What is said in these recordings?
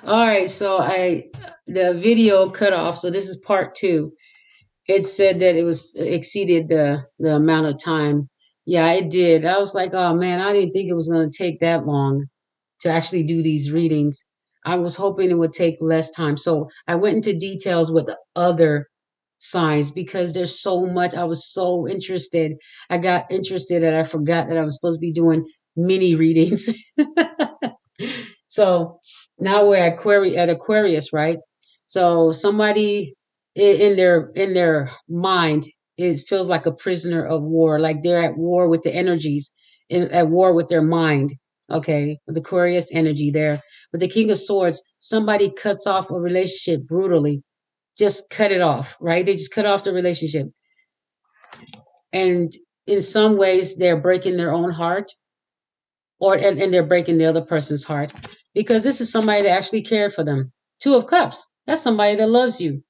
All right, so the video cut off. So this is part two. It said that it was exceeded the amount of time. Yeah, it did. I was like, oh man, I didn't think it was going to take that long to actually do these readings. I was hoping it would take less time. So I went into details with the other signs because there's so much. I was so interested. I got interested and I forgot that I was supposed to be doing mini readings. So now we're at Aquarius, right? So somebody in their mind, it feels like a prisoner of war, like they're at war with the energies, at war with their mind. Okay, with the Aquarius energy there. With the King of Swords, somebody cuts off a relationship brutally, just cut it off, right? They just cut off the relationship, and in some ways, they're breaking their own heart, and they're breaking the other person's heart because this is somebody that actually cared for them. Two of Cups, that's somebody that loves you.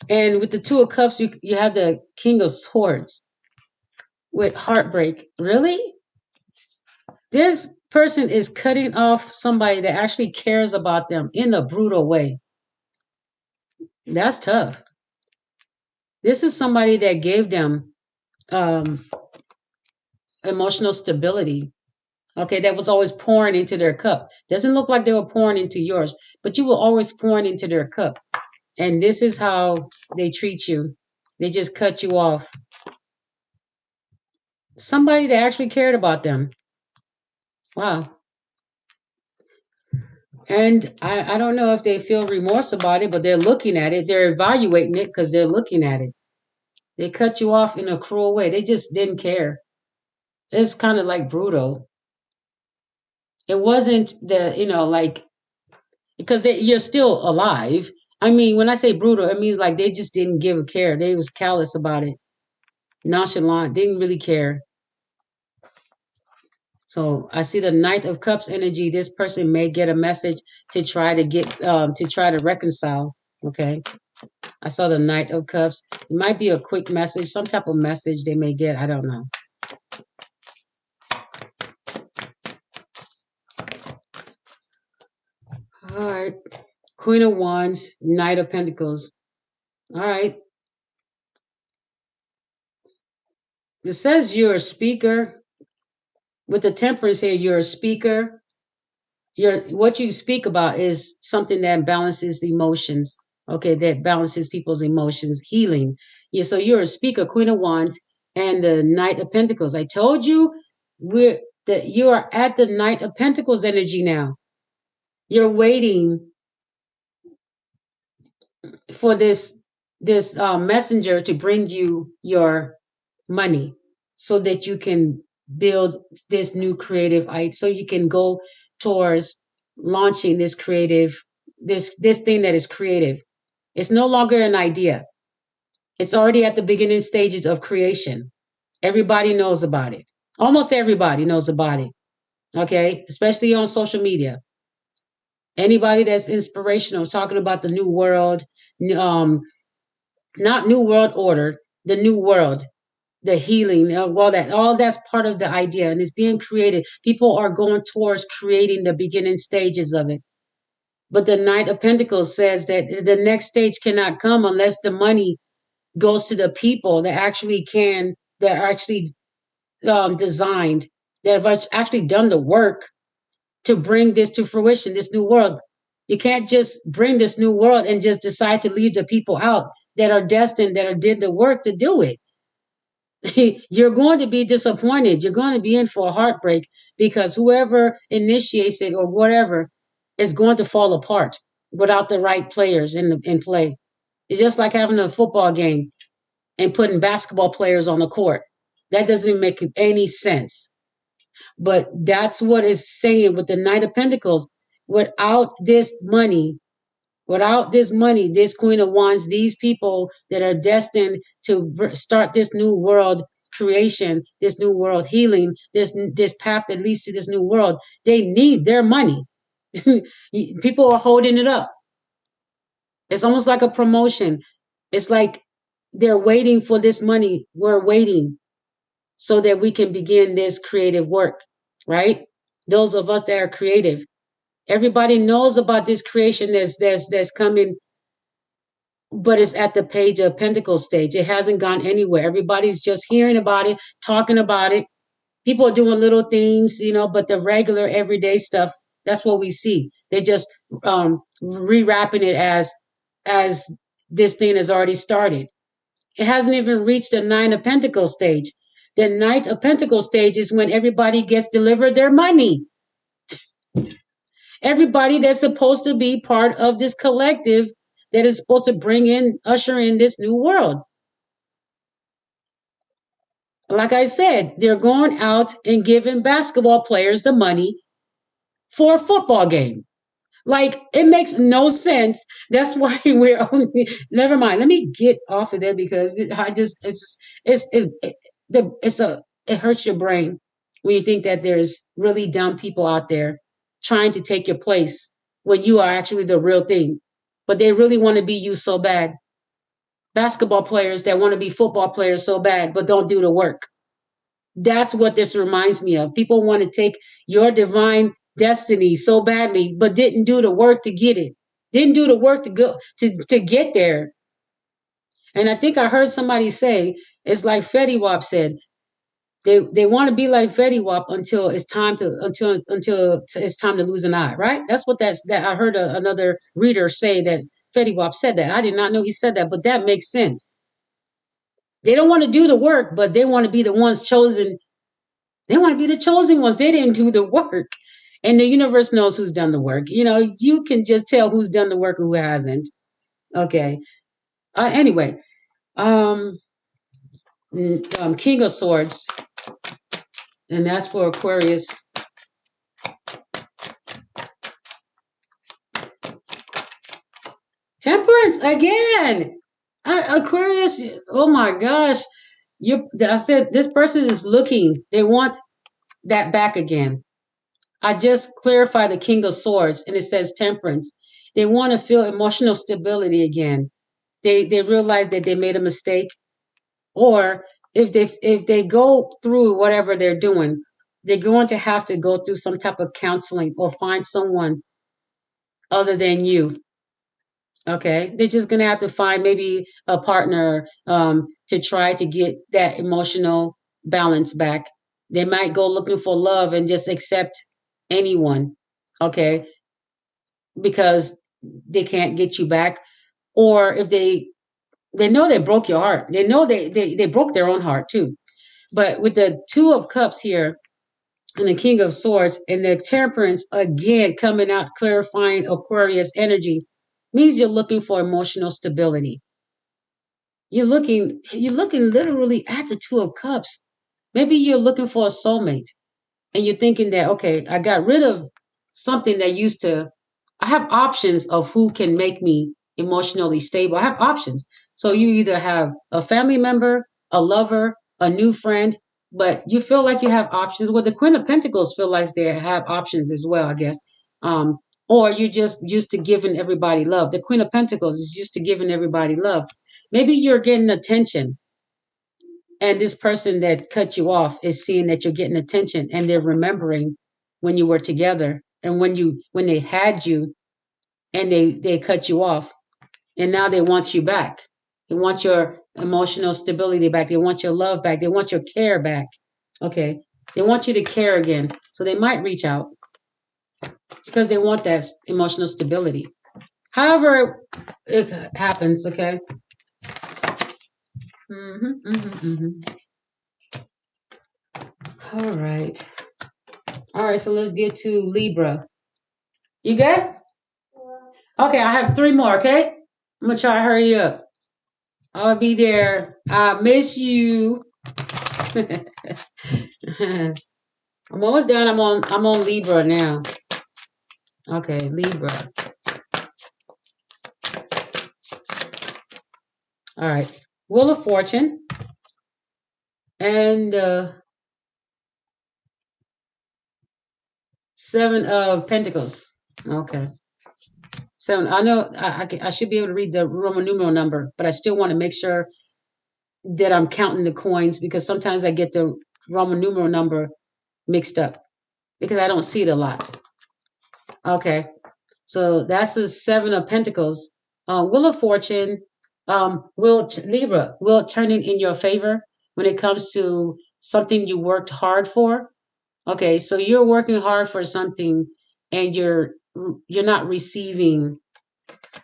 And with the Two of Cups, you have the King of Swords with heartbreak. Really? This person is cutting off somebody that actually cares about them in a brutal way. That's tough. This is somebody that gave them um, emotional stability. Okay, that was always pouring into their cup. Doesn't look like they were pouring into yours, but you were always pouring into their cup. And this is how they treat you. They just cut you off. Somebody that actually cared about them. Wow. And I don't know if they feel remorse about it, but they're looking at it. They're evaluating it because they're looking at it. They cut you off in a cruel way. They just didn't care. It's kind of like brutal. It wasn't like, because you're still alive. I mean, when I say brutal, it means like they just didn't give a care. They was callous about it, nonchalant, didn't really care. So I see the Knight of Cups energy. This person may get a message to try to reconcile. Okay. I saw the Knight of Cups. It might be a quick message, some type of message they may get. I don't know. All right. Queen of Wands, Knight of Pentacles. All right. It says you're a speaker. With the Temperance here, you're a speaker. What you speak about is something that balances emotions. Okay, that balances people's emotions, healing. Yeah, so you're a speaker, Queen of Wands, and the Knight of Pentacles. I told you that you are at the Knight of Pentacles energy now. You're waiting for this messenger to bring you your money so that you can build this new creative so you can go towards launching this creative, this thing that is creative. It's no longer an idea. It's already at the beginning stages of creation. Everybody knows about it. Almost everybody knows about it. Okay, especially on social media. Anybody that's inspirational, talking about the new world, um, not new world order, the new world, the healing, all that's part of the idea, and it's being created. People are going towards creating the beginning stages of it. But the Knight of Pentacles says that the next stage cannot come unless the money goes to the people that are actually designed, that have actually done the work to bring this to fruition, this new world. You can't just bring this new world and just decide to leave the people out that are destined, that are did the work to do it. You're going to be disappointed. You're going to be in for a heartbreak because whoever initiates it or whatever is going to fall apart without the right players in play. It's just like having a football game and putting basketball players on the court. That doesn't even make any sense. But that's what it's saying with the Knight of Pentacles. Without this money, this Queen of Wands, these people that are destined to start this new world creation, this new world healing, this path that leads to this new world, they need their money. People are holding it up. It's almost like a promotion. It's like they're waiting for this money. We're waiting so that we can begin this creative work, right? Those of us that are creative. Everybody knows about this creation that's coming, but it's at the Page of Pentacles stage. It hasn't gone anywhere. Everybody's just hearing about it, talking about it. People are doing little things, but the regular everyday stuff, that's what we see. They just rewrapping it as this thing has already started. It hasn't even reached the Nine of Pentacles stage. The Knight of Pentacles stage is when everybody gets delivered their money. Everybody that's supposed to be part of this collective that is supposed to usher in this new world. Like I said, they're going out and giving basketball players the money for a football game. Like, it makes no sense. That's why we're only. Never mind. Let me get off of there because it hurts your brain when you think that there's really dumb people out there trying to take your place when you are actually the real thing. But they really want to be you so bad. Basketball players that want to be football players so bad, but don't do the work. That's what this reminds me of. People want to take your divine destiny so badly, but didn't do the work to get it. Didn't do the work to go to get there. And I think I heard somebody say, it's like Fetty Wap said, they want to be like Fetty Wap until it's time to it's time to lose an eye, right? That's what that I heard another reader say that Fetty Wap said that. I did not know he said that, but that makes sense. They don't want to do the work, but they want to be the ones chosen. They want to be the chosen ones. They didn't do the work. And the universe knows who's done the work. You can just tell who's done the work and who hasn't. Okay. Anyway, um, King of Swords, and that's for Aquarius. Temperance again. Aquarius. Oh my gosh. I said this person is looking. They want that back again. I just clarified the King of Swords, and it says Temperance. They want to feel emotional stability again. They realize that they made a mistake, or if they go through whatever they're doing, they're going to have to go through some type of counseling or find someone other than you. Okay, they're just gonna have to find maybe a partner to try to get that emotional balance back. They might go looking for love and just accept anyone. Okay, because they can't get you back, or if they know they broke your heart, they know they broke their own heart too. But with the Two of Cups here and the King of Swords and the Temperance again coming out clarifying Aquarius energy, means you're looking for emotional stability. You're looking literally at the Two of Cups. Maybe you're looking for a soulmate and you're thinking that, okay, I got rid of something that used to, I have options of who can make me emotionally stable. I have options. So you either have a family member, a lover, a new friend, but you feel like you have options. Well, the Queen of Pentacles feel like they have options as well, I guess. Um, or you're just used to giving everybody love. The Queen of Pentacles is used to giving everybody love. Maybe you're getting attention, and this person that cut you off is seeing that you're getting attention, and they're remembering when you were together and when they had you, and they cut you off, and now they want you back. They want your emotional stability back. They want your love back. They want your care back. Okay, they want you to care again, so they might reach out because they want that emotional stability. However it happens. Okay. All right. All right, so let's get to Libra. You good? Okay, I have three more, okay? I'm gonna try to hurry up. I'll be there. I miss you. I'm almost done. I'm on Libra now. Okay, Libra. All right. Wheel of Fortune and Seven of Pentacles. Okay. Seven. I know I should be able to read the Roman numeral number, but I still want to make sure that I'm counting the coins because sometimes I get the Roman numeral number mixed up because I don't see it a lot. Okay. So that's the Seven of Pentacles. Wheel of Fortune, Libra, will turn it in your favor when it comes to something you worked hard for. Okay, so you're working hard for something, and you're not receiving.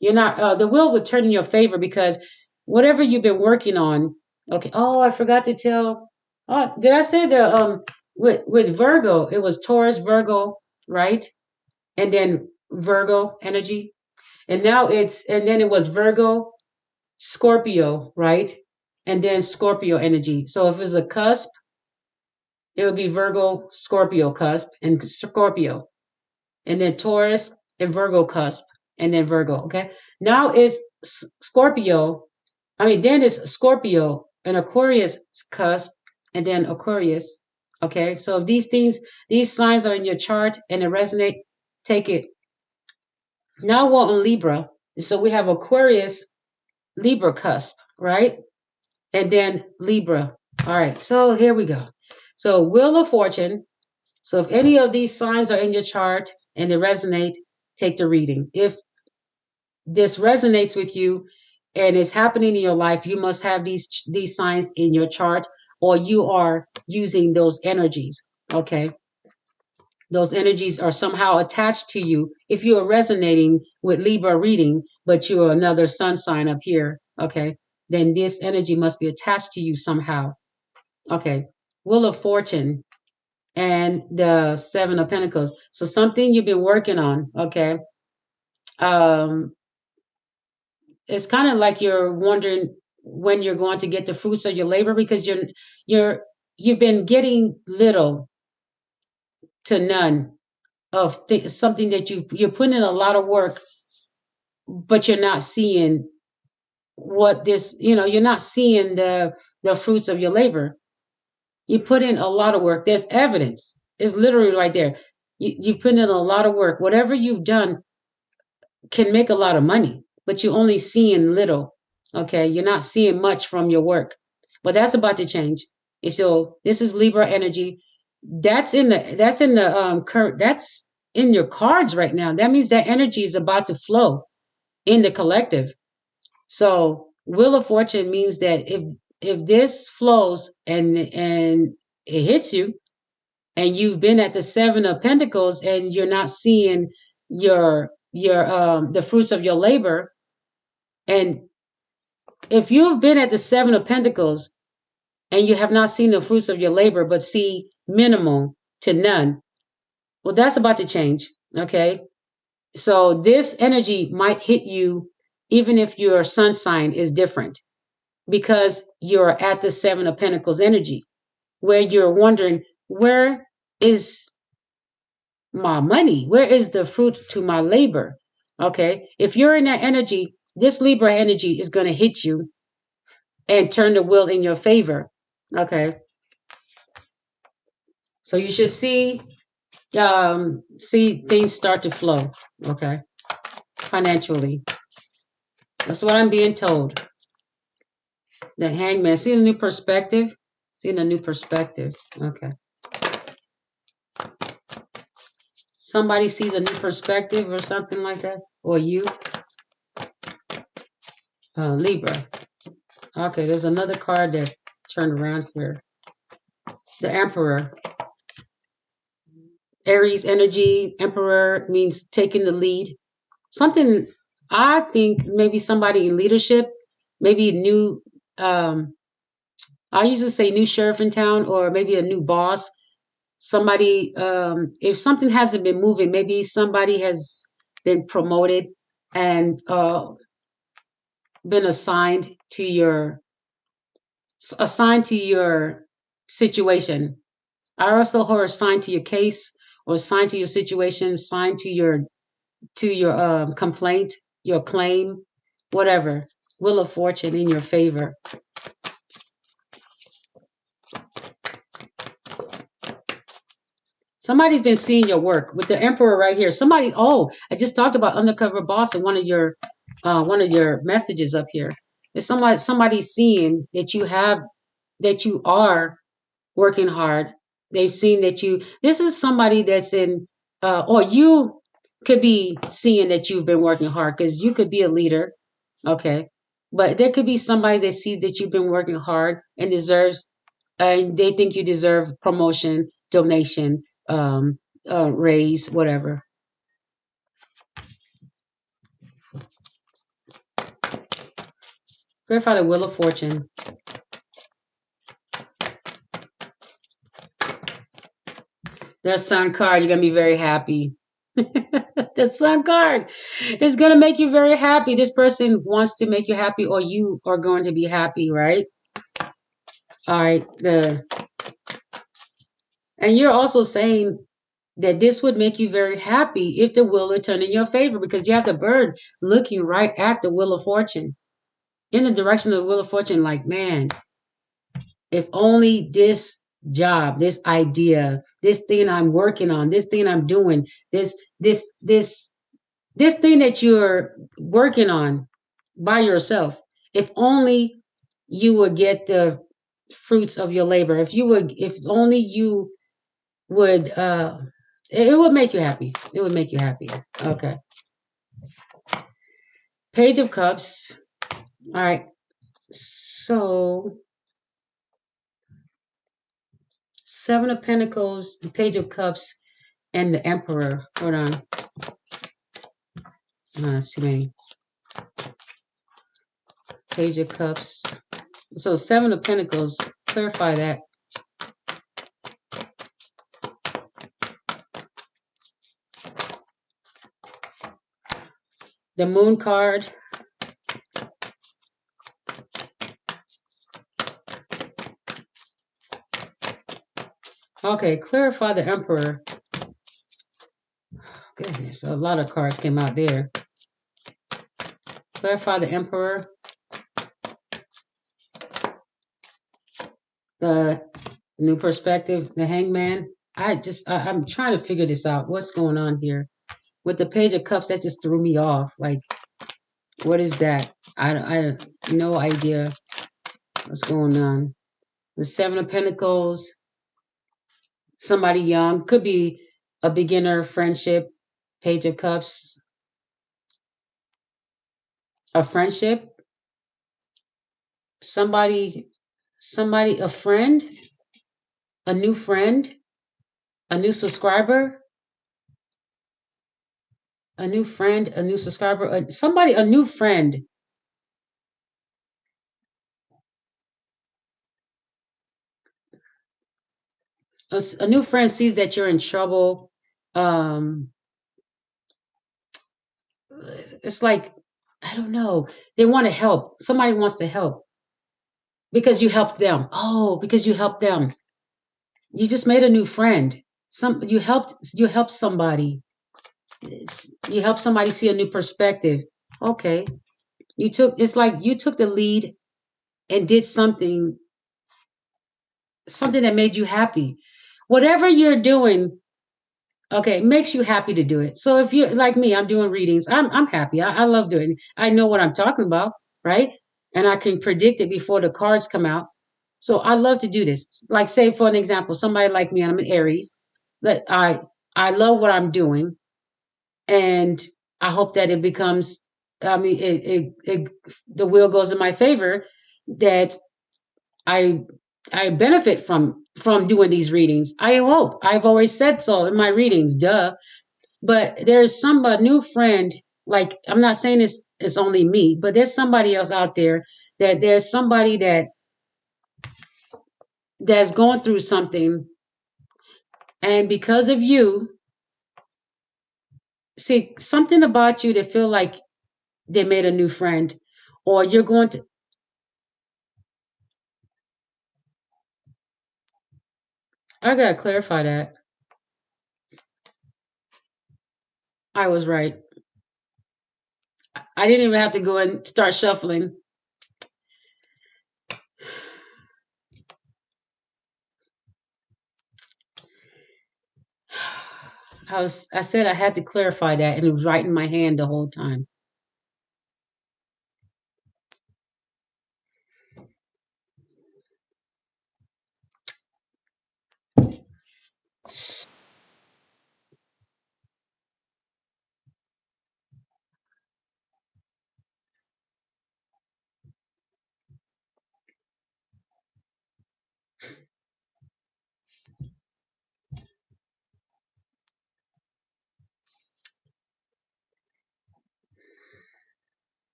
You're not. The wheel will turn in your favor because whatever you've been working on. Okay. Oh, I forgot to tell. Oh, did I say the with Virgo? It was Taurus, Virgo, right? And then Virgo energy. And then it was Virgo, Scorpio, right? And then Scorpio energy. So if it's a cusp, it would be Virgo, Scorpio cusp and Scorpio. And then Taurus and Virgo cusp and then Virgo. Okay. Now it's Scorpio. Then it's Scorpio and Aquarius cusp and then Aquarius. Okay. So if these signs are in your chart and it resonate, take it. Now we're on Libra. So we have Aquarius, Libra cusp, right? And then Libra. All right, so here we go. So Wheel of Fortune. So if any of these signs are in your chart and they resonate, take the reading. If this resonates with you and it's happening in your life, you must have these signs in your chart, or you are using those energies. Okay. Those energies are somehow attached to you. If you are resonating with Libra reading, but you're another sun sign up here, okay, then this energy must be attached to you somehow. Okay. Wheel of Fortune and the Seven of Pentacles. So something you've been working on, okay. Um, it's kind of like you're wondering when you're going to get the fruits of your labor, because you've been getting little to none of something that you're putting in a lot of work, but you're not seeing you're not seeing the fruits of your labor. You put in a lot of work. There's evidence. It's literally right there. You've put in a lot of work. Whatever you've done can make a lot of money, but you're only seeing little. Okay. You're not seeing much from your work, but that's about to change. So this is Libra energy. That's in your cards right now. That means that energy is about to flow in the collective. So Wheel of Fortune means that if this flows and it hits you, and you've been at the Seven of Pentacles and you're not seeing your the fruits of your labor, and if you've been at the Seven of Pentacles and you have not seen the fruits of your labor but see minimal to none, well, that's about to change. Okay. So this energy might hit you even if your sun sign is different, because you're at the Seven of Pentacles energy, where you're wondering, where is my money? Where is the fruit to my labor? Okay. If you're in that energy, this Libra energy is going to hit you and turn the wheel in your favor. Okay. So you should see things start to flow. Okay. Financially. That's what I'm being told. The Hangman. See the new perspective? Seeing a new perspective. Okay. Somebody sees a new perspective or something like that? Or you? Libra. Okay, there's another card that turned around here. The Emperor. Aries energy. Emperor means taking the lead. Something, I think maybe somebody in leadership, maybe new, I usually say new sheriff in town, or maybe a new boss. Somebody, if something hasn't been moving, maybe somebody has been promoted and been assigned to your situation. I also heard assigned to your case, or assigned to your situation, assigned to your complaint, your claim, whatever. Wheel of Fortune in your favor. Somebody's been seeing your work with the Emperor right here. I just talked about undercover boss in one of your messages up here. It's somebody seeing that you are working hard. They've seen that this is somebody that's in, or you could be seeing that you've been working hard because you could be a leader. Okay. But there could be somebody that sees that you've been working hard and deserves, and they think you deserve promotion, donation, raise, whatever. Clarify the Wheel of Fortune. That Sun card, you're going to be very happy. The Sun card is going to make you very happy. This person wants to make you happy, or you are going to be happy, right? All right. And you're also saying that this would make you very happy if the wheel would turn in your favor, because you have the bird looking right at the Wheel of Fortune, in the direction of the Wheel of Fortune, like, man, if only this job, this idea, this thing I'm working on, this thing I'm doing, this thing that you're working on by yourself, if only you would get the fruits of your labor, if only you would, it would make you happy. It would make you happy. Okay. Page of Cups. All right. So, Seven of Pentacles, the Page of Cups, and the Emperor. Hold on. No, that's too many. Page of Cups. So, Seven of Pentacles. Clarify that. The Moon card. Okay, clarify the Emperor. Goodness, a lot of cards came out there. Clarify the Emperor. The New Perspective, the Hangman. I'm trying to figure this out. What's going on here? With the Page of Cups, that just threw me off. Like, what is that? I no idea what's going on. The Seven of Pentacles, somebody young, could be a beginner friendship. Page of Cups, a friendship, somebody, a friend, a new friend, a new subscriber, a new friend, a new subscriber, somebody, a new friend. A new friend sees that you're in trouble. Um, it's like, I don't know. They want to help. Somebody wants to help because you helped them. Oh, because you helped them. You just made a new friend. You helped somebody. You helped somebody see a new perspective. Okay. It's like you took the lead and did something that made you happy. Whatever you're doing, okay, makes you happy to do it. So if you like me, I'm doing readings. I'm happy. I love doing it. I know what I'm talking about, right? And I can predict it before the cards come out. So I love to do this. Like, say for an example, somebody like me, I'm an Aries, that I love what I'm doing, and I hope that it becomes. I mean, the wheel goes in my favor, that I I benefit from doing these readings. I hope. I've always said so in my readings. Duh. But there's a new friend. Like, I'm not saying it's only me, but there's somebody else out there, that there's somebody that's going through something, and because of you, see something about you that feel like they made a new friend, or you're going to. I gotta clarify that. I was right. I didn't even have to go and start shuffling. I said I had to clarify that, and it was right in my hand the whole time.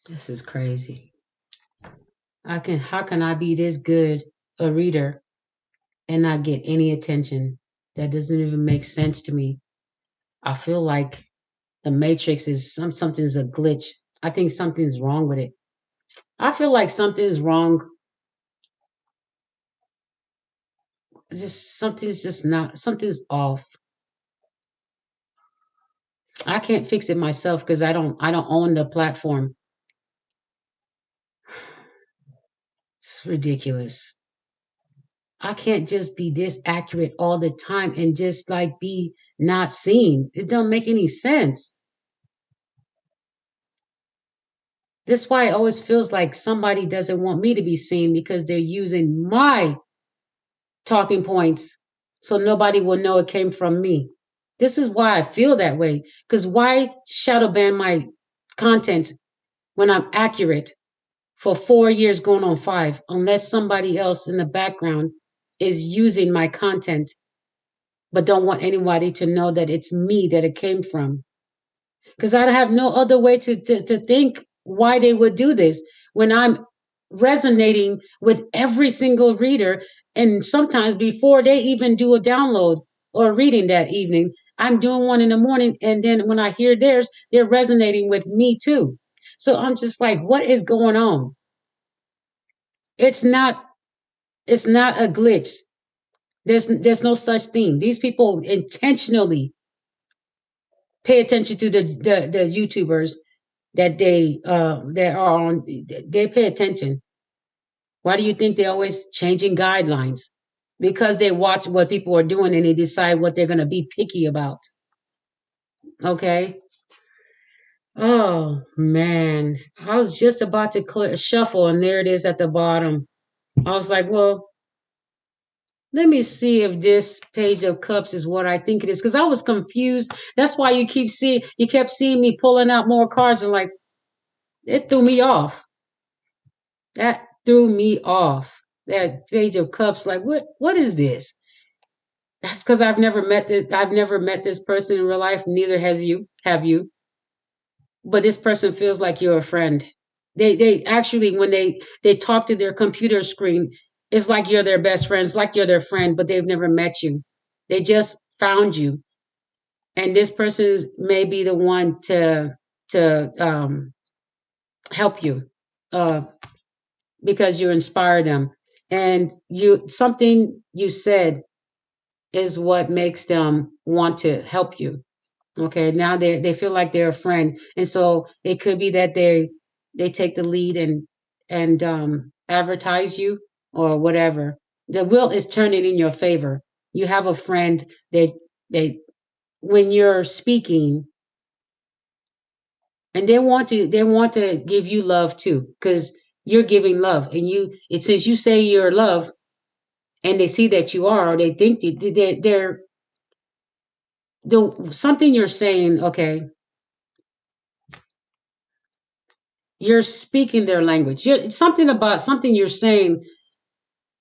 This is crazy. How can I be this good a reader and not get any attention? That doesn't even make sense to me. I feel like the matrix is something's a glitch. I think something's wrong with it. I feel like something's wrong. Something's just not, something's off. I can't fix it myself because I don't own the platform. It's ridiculous. I can't just be this accurate all the time and just like be not seen. It don't make any sense. That's why it always feels like somebody doesn't want me to be seen because they're using my talking points so nobody will know it came from me. This is why I feel that way. Because why shadow ban my content when I'm accurate for 4 years going on 5, unless somebody else in the background is using my content, but don't want anybody to know that it's me that it came from? Because I have no other way to think why they would do this when I'm resonating with every single reader. And sometimes before they even do a download or a reading that evening, I'm doing one in the morning. And then when I hear theirs, they're resonating with me too. So I'm just like, what is going on? It's not, it's not a glitch. There's no such thing. These people intentionally pay attention to the YouTubers that are on. They pay attention. Why do you think they're always changing guidelines? Because they watch what people are doing and they decide what they're going to be picky about. Okay. Oh man, I was just about to shuffle, and there it is at the bottom. I was like, well, let me see if this page of cups is what I think it is, because I was confused. That's why you kept seeing me pulling out more cards, and like it threw me off. That threw me off. That page of cups, like what is this? That's because I've never met this person in real life. Neither has you. Have you? But this person feels like you're a friend. They actually, when they talk to their computer screen, it's like you're their best friend. It's like you're their friend, but they've never met you. They just found you, and this person may be the one to help you, uh, because you inspire them, and you something you said is what makes them want to help you. Okay, now they feel like they're a friend, and so it could be that they take the lead and advertise you or whatever. The wheel is turning in your favor. You have a friend that they when you're speaking, and they want to give you love too, because you're giving love, and since you say you're love, and they see that you are, or they think they're the something you're saying. Okay, you're speaking their language. It's something about something you're saying.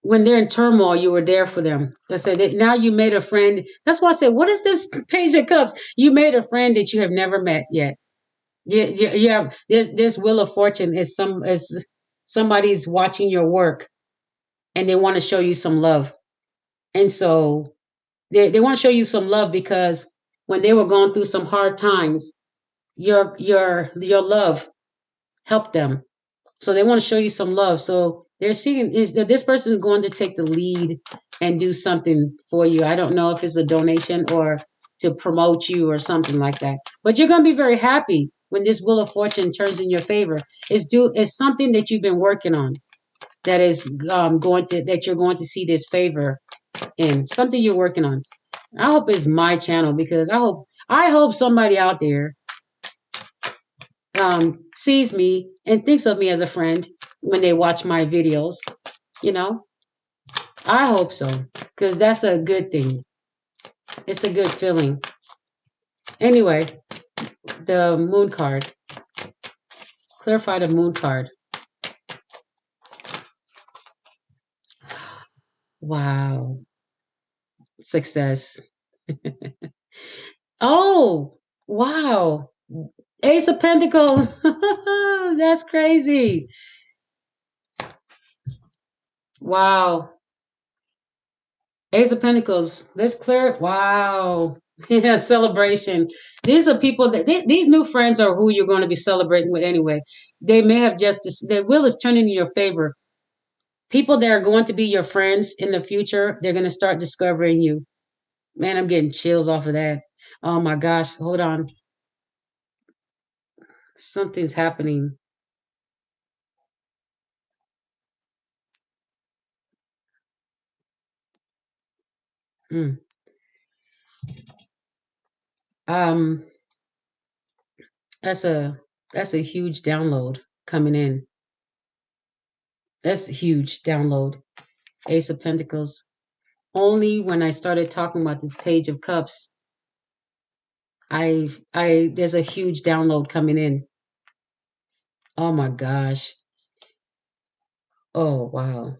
When they're in turmoil, you were there for them. I said that now you made a friend. That's why I said, what is this page of cups? You made a friend that you have never met yet. You have this wheel of fortune is somebody's watching your work, and they want to show you some love. And so they want to show you some love because when they were going through some hard times, your love helped them. So they want to show you some love. So they're seeing is that this person is going to take the lead and do something for you. I don't know if it's a donation or to promote you or something like that. But you're going to be very happy when this wheel of fortune turns in your favor. It's something that you've been working on that is that you're going to see this favor in, something you're working on. I hope it's my channel, because I hope somebody out there sees me and thinks of me as a friend when they watch my videos. You know, I hope so, because that's a good thing. It's a good feeling. Anyway, the moon card. Clarify the moon card. Wow. Success. Oh, wow. Ace of Pentacles. That's crazy. Wow. Ace of Pentacles. Let's clear it. Wow. Yeah, celebration. These are people that these new friends are who you're going to be celebrating with anyway. They may have just their will is turning in your favor. People that are going to be your friends in the future, they're going to start discovering you. Man, I'm getting chills off of that. Oh my gosh. Hold on. Something's happening. Mm. Um, that's a that's a huge download coming in. That's a huge download. Ace of Pentacles. Only when I started talking about this Page of Cups, I there's a huge download coming in. Oh my gosh. Oh wow.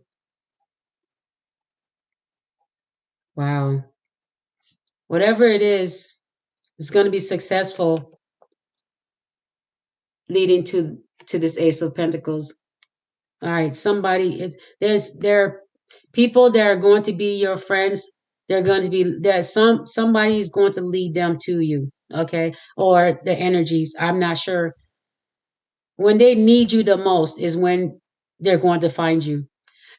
Wow. Whatever it is, it's going to be successful leading to this Ace of Pentacles. All right, somebody there are people that are going to be your friends. They're going to be there's somebody is going to lead them to you, okay? Or the energies. I'm not sure. When they need you the most is when they're going to find you.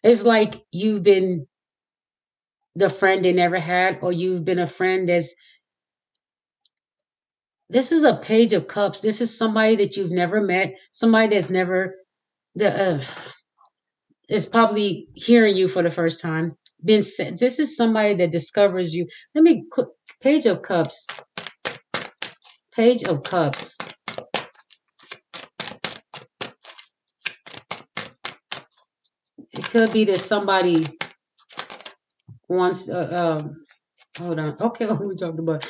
It's like you've been the friend they never had, or you've been a friend that's this is a Page of Cups. This is somebody that you've never met, somebody that's never the is probably hearing you for the first time. Been this is somebody that discovers you. Let me click Page of Cups. Page of Cups. It could be that somebody wants. Hold on. Okay, what we talked about.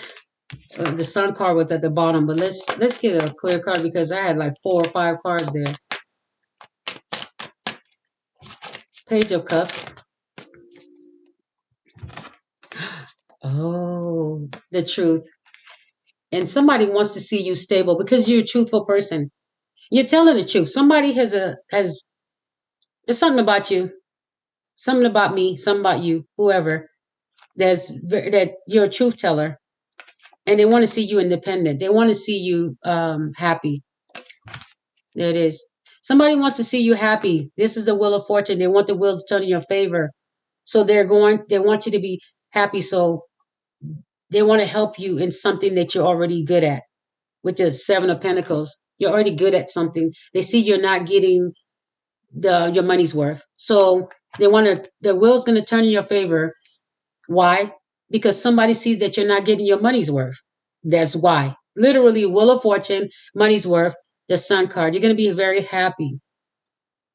The Sun card was at the bottom, but let's get a clear card because I had like 4 or 5 cards there. Page of Cups. Oh, the truth. And somebody wants to see you stable because you're a truthful person. You're telling the truth. Somebody has there's something about you, something about me, something about you, whoever. That you're a truth teller, and they want to see you independent. They want to see you happy. There it is. Somebody wants to see you happy. This is the Wheel of Fortune. They want the wheel to turn in your favor. So they want you to be happy. So they want to help you in something that you're already good at, with the Seven of Pentacles. You're already good at something. They see you're not getting your money's worth. So the wheel's going to turn in your favor. Why? Because somebody sees that you're not getting your money's worth. That's why. Literally, Wheel of Fortune, money's worth, the Sun card. You're going to be very happy.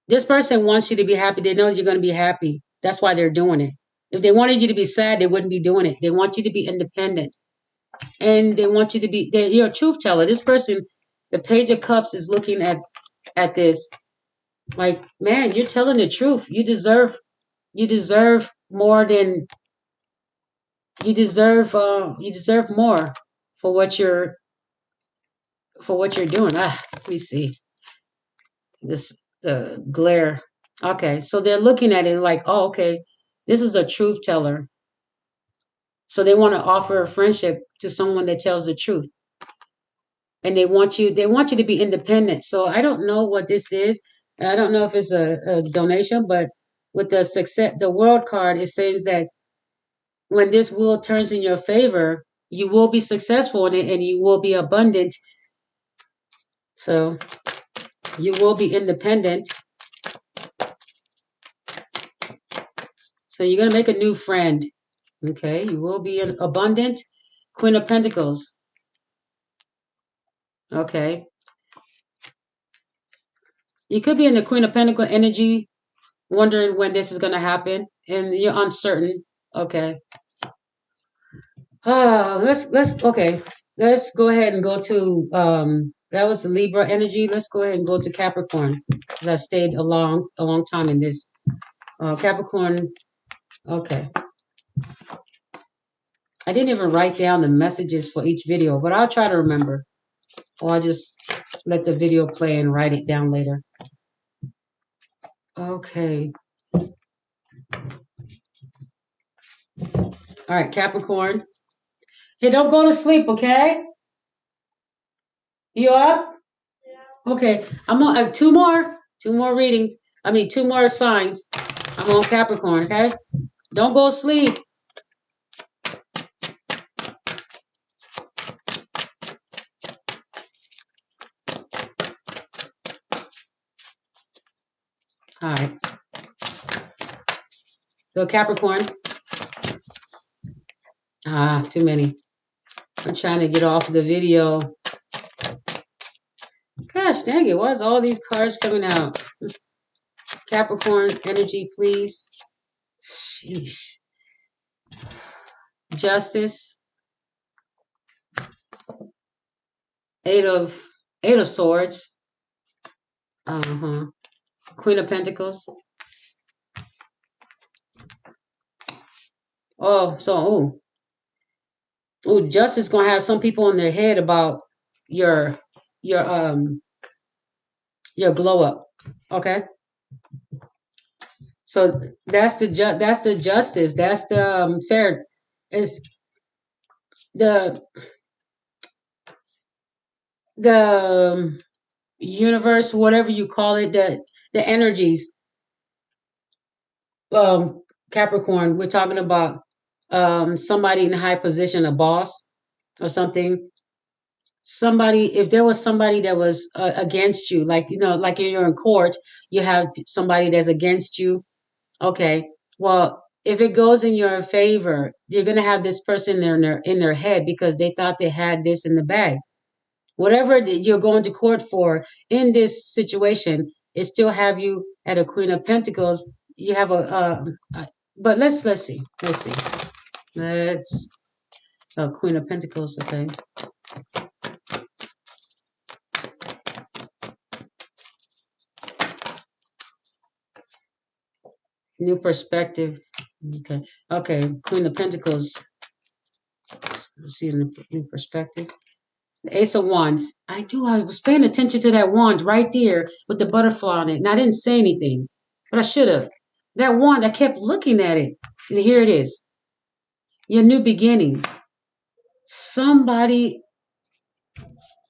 This person wants you to be happy. They know you're going to be happy. That's why they're doing it. If they wanted you to be sad, they wouldn't be doing it. They want you to be independent. And they want you to be, you're a truth teller. This person, the Page of Cups is looking at this like, man, you're telling the truth. You deserve more than you deserve more for what you're doing. Let me see the glare. Okay, so they're looking at it like, oh, okay, this is a truth teller. So they want to offer a friendship to someone that tells the truth, and they want you to be independent. So I don't know what this is. I don't know if it's a donation, but with the world card, it says that when this wheel turns in your favor, you will be successful in it and you will be abundant. So you will be independent. So you're going to make a new friend. Okay. You will be an abundant. Queen of Pentacles. Okay. You could be in the Queen of Pentacle energy, wondering when this is going to happen, and you're uncertain. Okay. Okay. Let's go ahead and go to that was the Libra energy. Let's go ahead and go to Capricorn because I've stayed a long time in this. Capricorn. Okay. I didn't even write down the messages for each video, but I'll try to remember. or I'll just let the video play and write it down later. Okay. All right, Capricorn. Hey, don't go to sleep, okay? You up? Okay, I'm on two more readings. I mean, two more signs. I'm on Capricorn, okay? Don't go to sleep. All right. So Capricorn. Too many. I'm trying to get off the video. Gosh dang it, why is all these cards coming out? Capricorn energy, please. Sheesh. Justice. Eight of Swords. Queen of Pentacles. Justice gonna have some people in their head about your glow up. Okay. So that's the justice. That's the fair. It's the universe, whatever you call it, the energies. Capricorn, we're talking about somebody in a high position, a boss or something. Somebody, if there was somebody that was against you, like like you're in court, you have somebody that's against you. Okay, well, if it goes in your favor, you're gonna have this person there in their head because they thought they had this in the bag. Whatever you're going to court for in this situation, it still have you at a Queen of Pentacles. You have but let's see. Let's Queen of Pentacles. Okay. New perspective. Okay. Queen of Pentacles. Let's see in the new perspective. The Ace of Wands. I knew I was paying attention to that wand right there with the butterfly on it. And I didn't say anything, but I should have. That wand, I kept looking at it. And here it is. Your new beginning. Somebody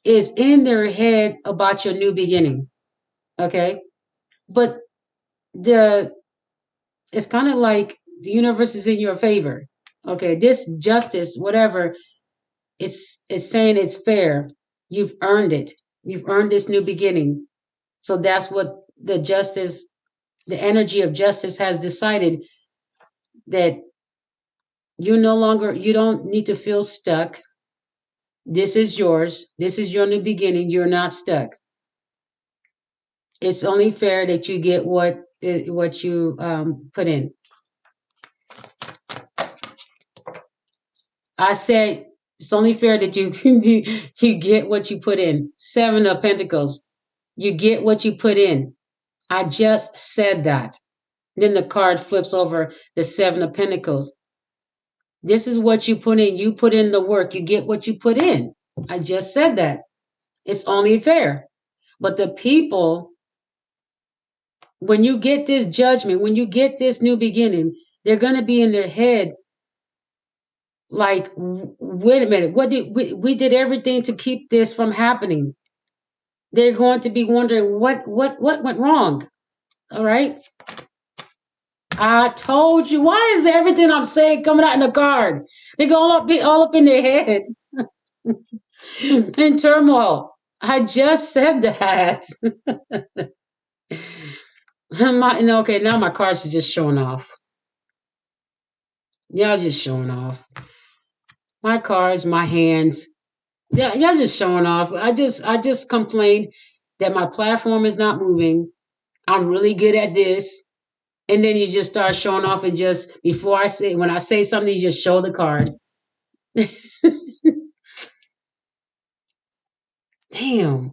is in their head about your new beginning. Okay? But it's kind of like the universe is in your favor. Okay, this justice, whatever, it's saying it's fair. You've earned it. You've earned this new beginning. So that's what the energy of justice has decided, that you don't need to feel stuck. This is yours. This is your new beginning. You're not stuck. It's only fair that you get what you put in. I said it's only fair that you get what you put in. Seven of Pentacles. You get what you put in. I just said that. Then the card flips over, the Seven of Pentacles. This is what you put in. You put in the work. You get what you put in. I just said that. It's only fair. But the people, when you get this judgment, when you get this new beginning, they're going to be in their head like, wait a minute, what did we did everything to keep this from happening. They're going to be wondering what went wrong. All right. I told you. Why is everything I'm saying coming out in the card? They're going to be all up in their head in turmoil. I just said that. Okay, now my cards are just showing off. Y'all just showing off. My cards, my hands. Yeah, y'all just showing off. I just complained that my platform is not moving. I'm really good at this. And then you just start showing off, and just when I say something, you just show the card. Damn.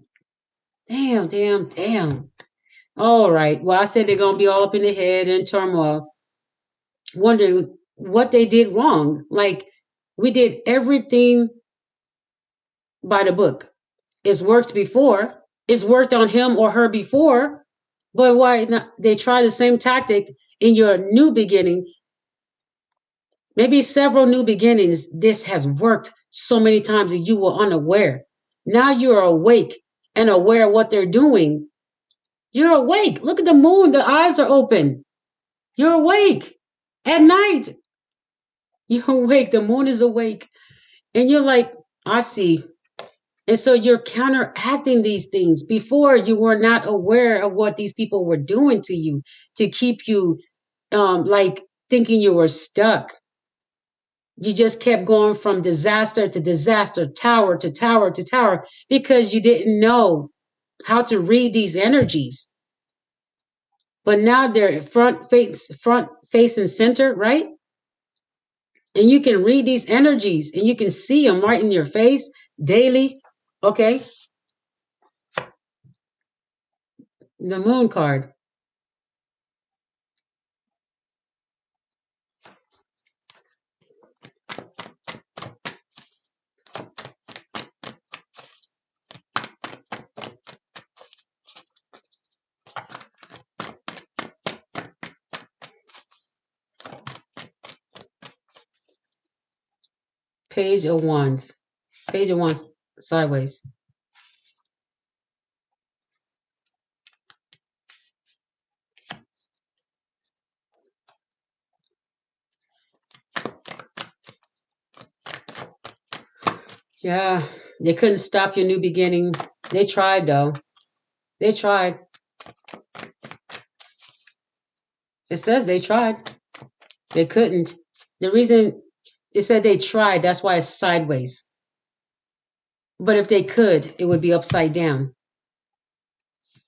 All right. Well, I said they're going to be all up in the head and turmoil, wondering what they did wrong. Like, we did everything by the book. It's worked before. It's worked on him or her before. But why not? They try the same tactic in your new beginning. Maybe several new beginnings. This has worked so many times that you were unaware. Now you're awake and aware of what they're doing. You're awake. Look at the moon. The eyes are open. You're awake at night. You're awake. The moon is awake. And you're like, I see. And so you're counteracting these things. Before, you were not aware of what these people were doing to you to keep you like thinking you were stuck. You just kept going from disaster to disaster, tower to tower to tower, because you didn't know how to read these energies. But now they're front face and center, right? And you can read these energies and you can see them right in your face daily. Okay. The moon card. Page of Wands. Page of Wands sideways. Yeah, they couldn't stop your new beginning. They tried though. They tried. It says they tried. They couldn't. The reason it said they tried, that's why it's sideways. But if they could, it would be upside down.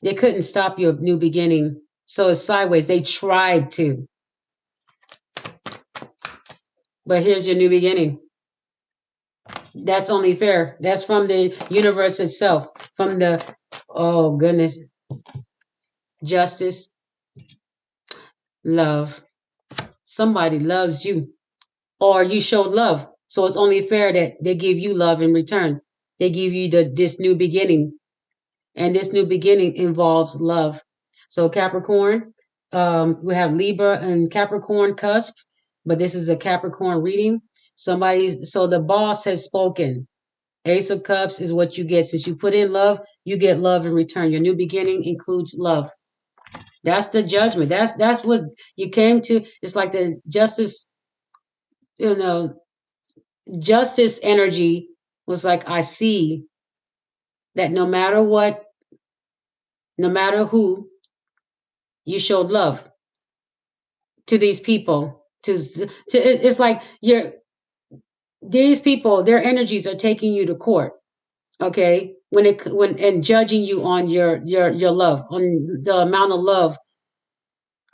They couldn't stop your new beginning. So it's sideways. They tried to. But here's your new beginning. That's only fair. That's from the universe itself. From the, oh goodness, justice, love. Somebody loves you. Or you showed love. So it's only fair that they give you love in return. They give you this new beginning. And this new beginning involves love. So Capricorn, we have Libra and Capricorn cusp, but this is a Capricorn reading. So the boss has spoken. Ace of Cups is what you get. Since you put in love, you get love in return. Your new beginning includes love. That's the judgment. That's what you came to. It's like the justice, you know, justice energy was like, I see that no matter what, no matter who, you showed love to these people. It's like these people, their energies are taking you to court. Okay, when and judging you on your love, on the amount of love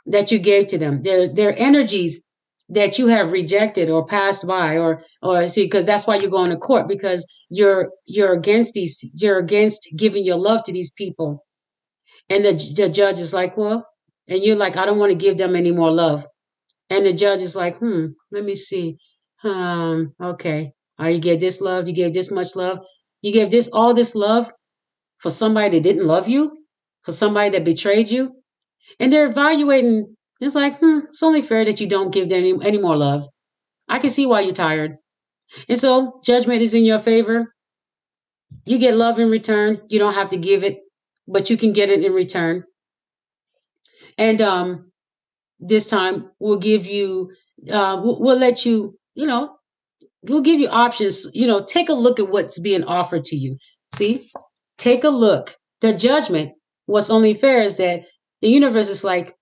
that you gave to them. Their energies that you have rejected or passed by or see, because that's why you're going to court, because you're against you're against giving your love to these people. And the judge is like, well, and you're like, I don't want to give them any more love. And the judge is like, let me see. Okay. You gave this love, you gave this much love, you gave all this love for somebody that didn't love you, for somebody that betrayed you. And they're evaluating. It's like, it's only fair that you don't give them any more love. I can see why you're tired. And so judgment is in your favor. You get love in return. You don't have to give it, but you can get it in return. And this time we'll give you, we'll let you, we'll give you options. Take a look at what's being offered to you. See, take a look. The judgment, what's only fair is that the universe is like,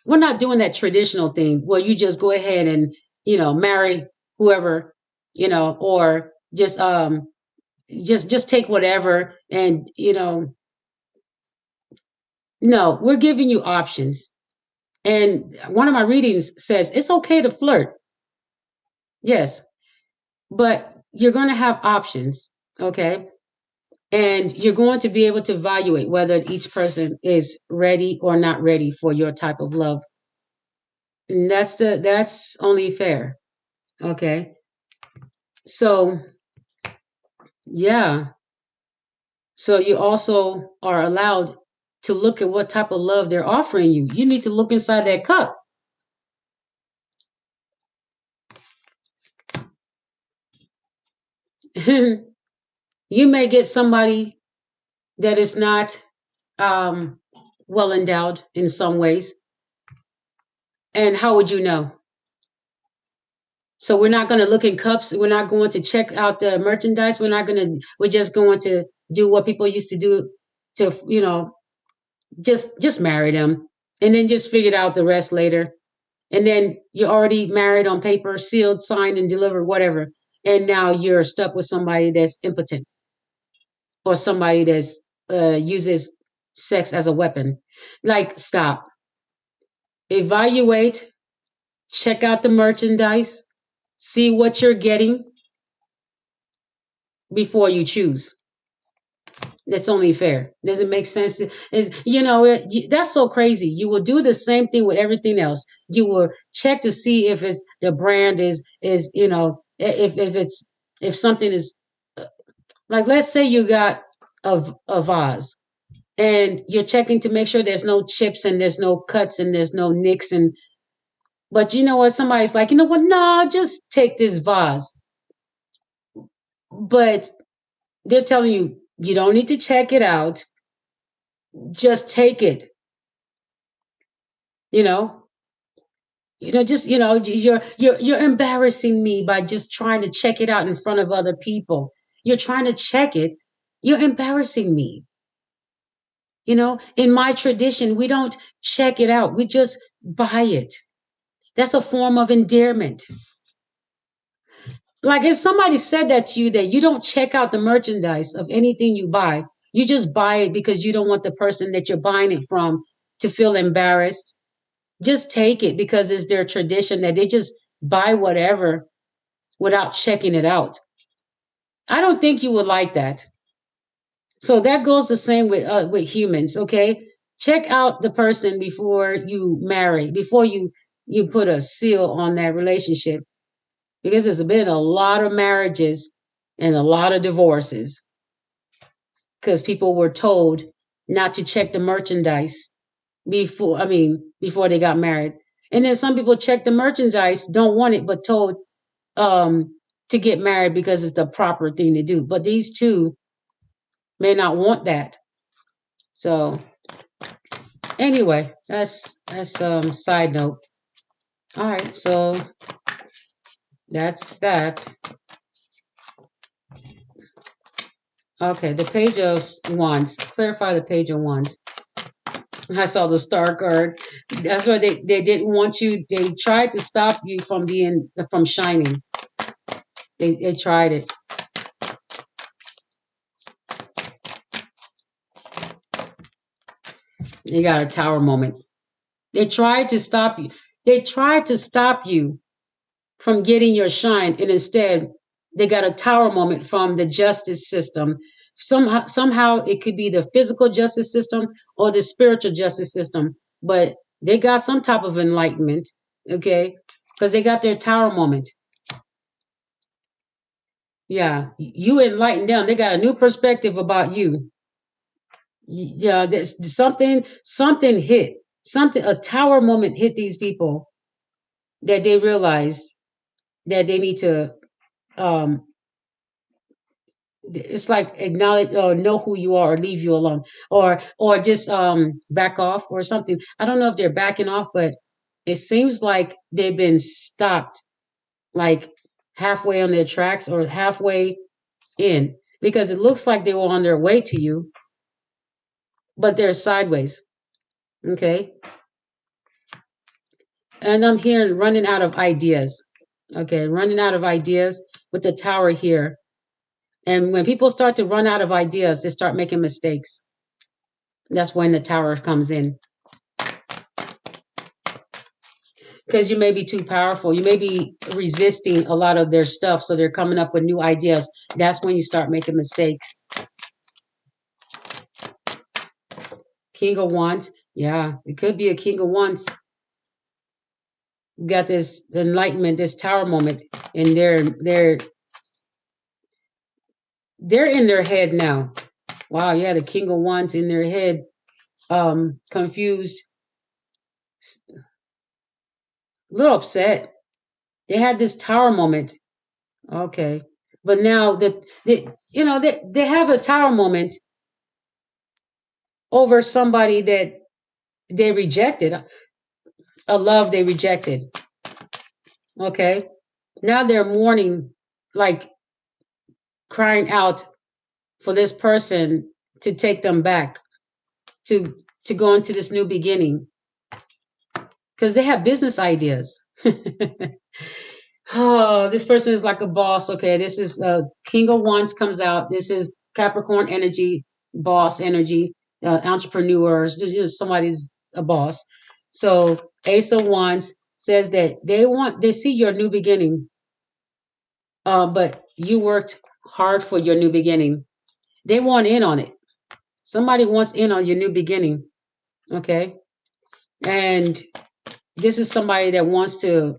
we're not doing that traditional thing where you just go ahead and, marry whoever, or just take whatever. And, no, we're giving you options. And one of my readings says it's okay to flirt. Yes, but you're going to have options. Okay. And you're going to be able to evaluate whether each person is ready or not ready for your type of love. And that's only fair. Okay. So, yeah. So you also are allowed to look at what type of love they're offering you. You need to look inside that cup. You may get somebody that is not well endowed in some ways. And how would you know? So we're not going to look in cups. We're not going to check out the merchandise. We're just going to do what people used to do to, just marry them and then just figure out the rest later. And then you're already married on paper, sealed, signed, and delivered, whatever. And now you're stuck with somebody that's impotent or somebody that's uses sex as a weapon. Like, stop. Evaluate, check out the merchandise, see what you're getting before you choose. That's only fair. Does it make sense? That's so crazy. You will do the same thing with everything else. You will check to see if it's the brand is if something is like, let's say you got a vase and you're checking to make sure there's no chips and there's no cuts and there's no nicks, and but you know what, somebody's like, you know what, no, just take this vase, but they're telling you you don't need to check it out, just take it. you know just you're embarrassing me by just trying to check it out in front of other people. You're trying to check it. You're embarrassing me. In my tradition, we don't check it out, we just buy it. That's a form of endearment. Like, if somebody said that to you, that you don't check out the merchandise of anything you buy, you just buy it because you don't want the person that you're buying it from to feel embarrassed. Just take it because it's their tradition that they just buy whatever without checking it out. I don't think you would like that. So that goes the same with humans, okay? Check out the person before you marry, before you put a seal on that relationship, because there's been a lot of marriages and a lot of divorces because people were told not to check the merchandise before they got married. And then some people check the merchandise, don't want it, but told to get married because it's the proper thing to do. But these two may not want that. So anyway, that's side note. All right, so that's that. Okay, the Page of Wands. Clarify the Page of Wands. I saw the Star card. That's why they didn't want you. They tried to stop you from shining. They tried it. You got a Tower moment. They tried to stop you. They tried to stop you from getting your shine, and instead they got a Tower moment from the justice system. Somehow it could be the physical justice system or the spiritual justice system, but they got some type of enlightenment, okay? Because they got their Tower moment. Yeah, you enlightened them. They got a new perspective about you. Yeah, there's something hit. A Tower moment hit these people that they realize that they need to um it's like acknowledge or know who you are or leave you alone, or just back off or something. I don't know if they're backing off, but it seems like they've been stopped, like halfway on their tracks or halfway in, because it looks like they were on their way to you, but they're sideways. Okay. And I'm here running out of ideas. Okay, running out of ideas with the Tower here. And when people start to run out of ideas, they start making mistakes. That's when the Tower comes in. Because you may be too powerful. You may be resisting a lot of their stuff, so they're coming up with new ideas. That's when you start making mistakes. King of Wands. Yeah, it could be a King of Wands. You got this enlightenment, this Tower moment, and they're in their head now. Wow, yeah, the King of Wands in their head, confused, a little upset. They had this tower moment. Okay. But now that they have a tower moment over somebody that they rejected, a love they rejected. Okay. Now they're mourning, like crying out for this person to take them back, to go into this new beginning, because they have business ideas. Oh, this person is like a boss. Okay, this is King of Wands comes out. This is Capricorn energy, boss energy, entrepreneurs. Somebody's a boss. So Ace of Wands says that they see your new beginning, but you worked hard for your new beginning. They want in on it. Somebody wants in on your new beginning. Okay, and this is somebody that wants to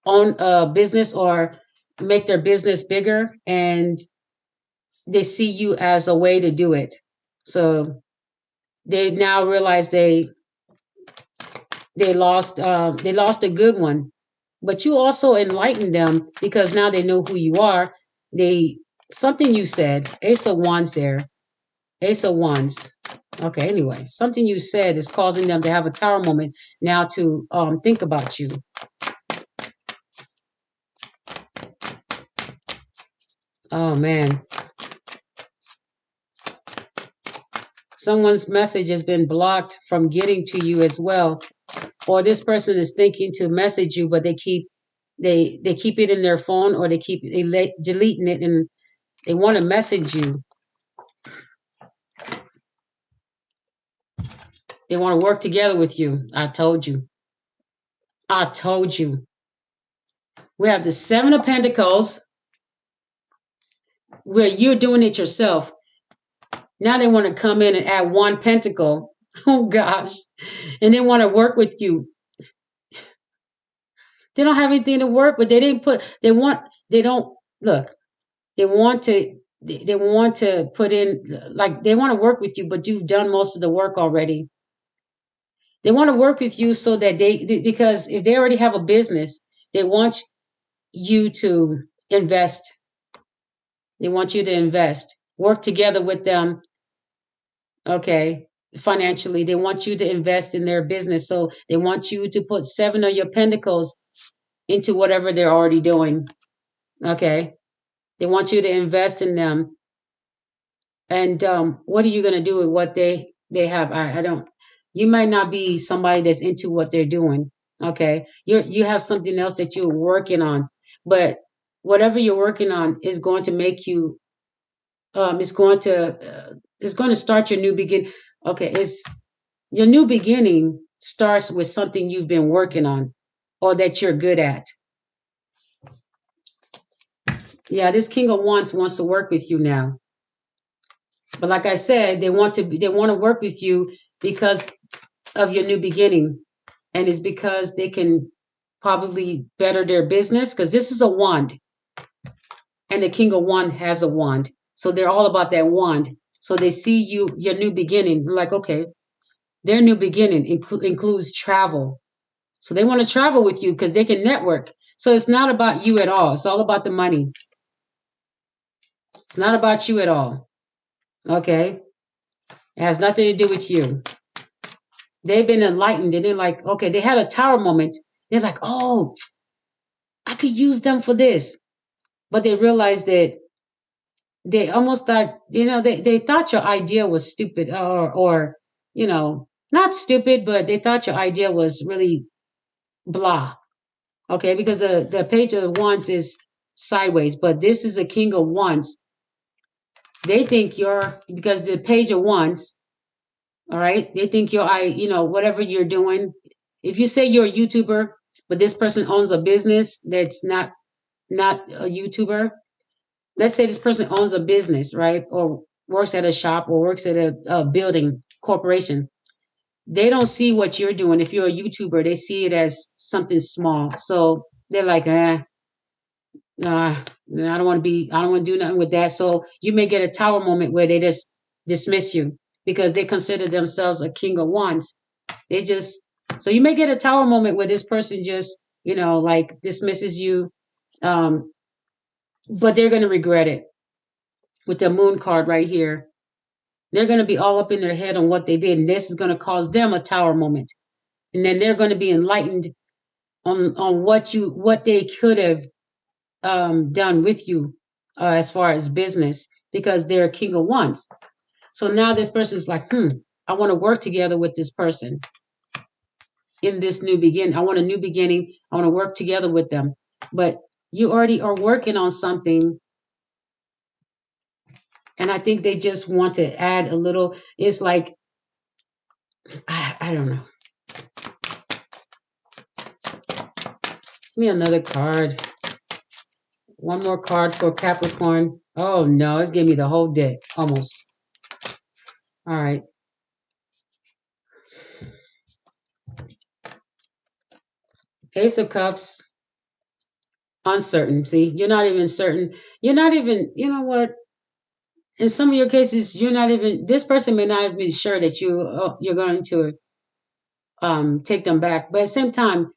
own a business or make their business bigger, and they see you as a way to do it. So they now realize they lost a good one, but you also enlightened them because now they know who you are. They Something you said, Ace of Wands there, Ace of Wands. Okay, anyway, something you said is causing them to have a tower moment now to think about you. Oh man. Someone's message has been blocked from getting to you as well. Or this person is thinking to message you, but they keep it in their phone, or they keep deleting it, and they want to message you. They want to work together with you. I told you. I told you. We have the Seven of Pentacles, where you're doing it yourself. Now they want to come in and add one pentacle. Oh gosh. And they want to work with you. They don't have anything to work with. They don't look. They want to they want to put in, like, they want to work with you, but you've done most of the work already. They want to work with you so that because if they already have a business, they want you to invest. They want you to invest, work together with them. Okay. Financially, they want you to invest in their business. So they want you to put seven of your pentacles into whatever they're already doing. Okay. They want you to invest in them. And what are you going to do with what they have? I don't. You might not be somebody that's into what they're doing. Okay, you have something else that you're working on, but whatever you're working on is going to make you. It's going to start your new begin. Okay, it's your new beginning starts with something you've been working on, or that you're good at. Yeah, this King of Wands wants to work with you now. But like I said, they want to work with you because of your new beginning. And it's because they can probably better their business, because this is a wand. And the King of Wand has a wand. So they're all about that wand. So they see your new beginning. Like, okay, their new beginning includes travel. So they want to travel with you because they can network. So it's not about you at all. It's all about the money. It's not about you at all. Okay? It has nothing to do with you. They've been enlightened, and they're like, okay, they had a tower moment. They're like, oh, I could use them for this. But they realized that they almost thought, they thought your idea was stupid, or, not stupid, but they thought your idea was really blah. Okay, because the page of wands is sideways, but this is a King of Wands. They think because the page of wands, all right, they think whatever you're doing. If you say you're a YouTuber, but this person owns a business that's not a YouTuber. Let's say this person owns a business, right? Or works at a shop, or works at a building corporation. They don't see what you're doing. If you're a YouTuber, they see it as something small. So they're like, I don't want to do nothing with that. So you may get a tower moment where they just dismiss you because they consider themselves a king of wands. They just, so you may get a tower moment where this person just, like dismisses you. Um, but they're going to regret it with the moon card right here. They're going to be all up in their head on what they did. And this is going to cause them a tower moment. And then they're going to be enlightened on what they could have done with you as far as business because they're a king of wands. So now this person's like, I want to work together with this person in this new beginning. I want a new beginning. I want to work together with them. But you already are working on something. And I think they just want to add a little, it's like, I don't know. Give me another card. One more card for Capricorn. Oh no, it's giving me the whole deck almost. All right. Ace of Cups. Uncertain. See, you're not even certain. You're not even, you know what? In some of your cases, you're not even, this person may not even be sure that you're going to take them back. But at the same time,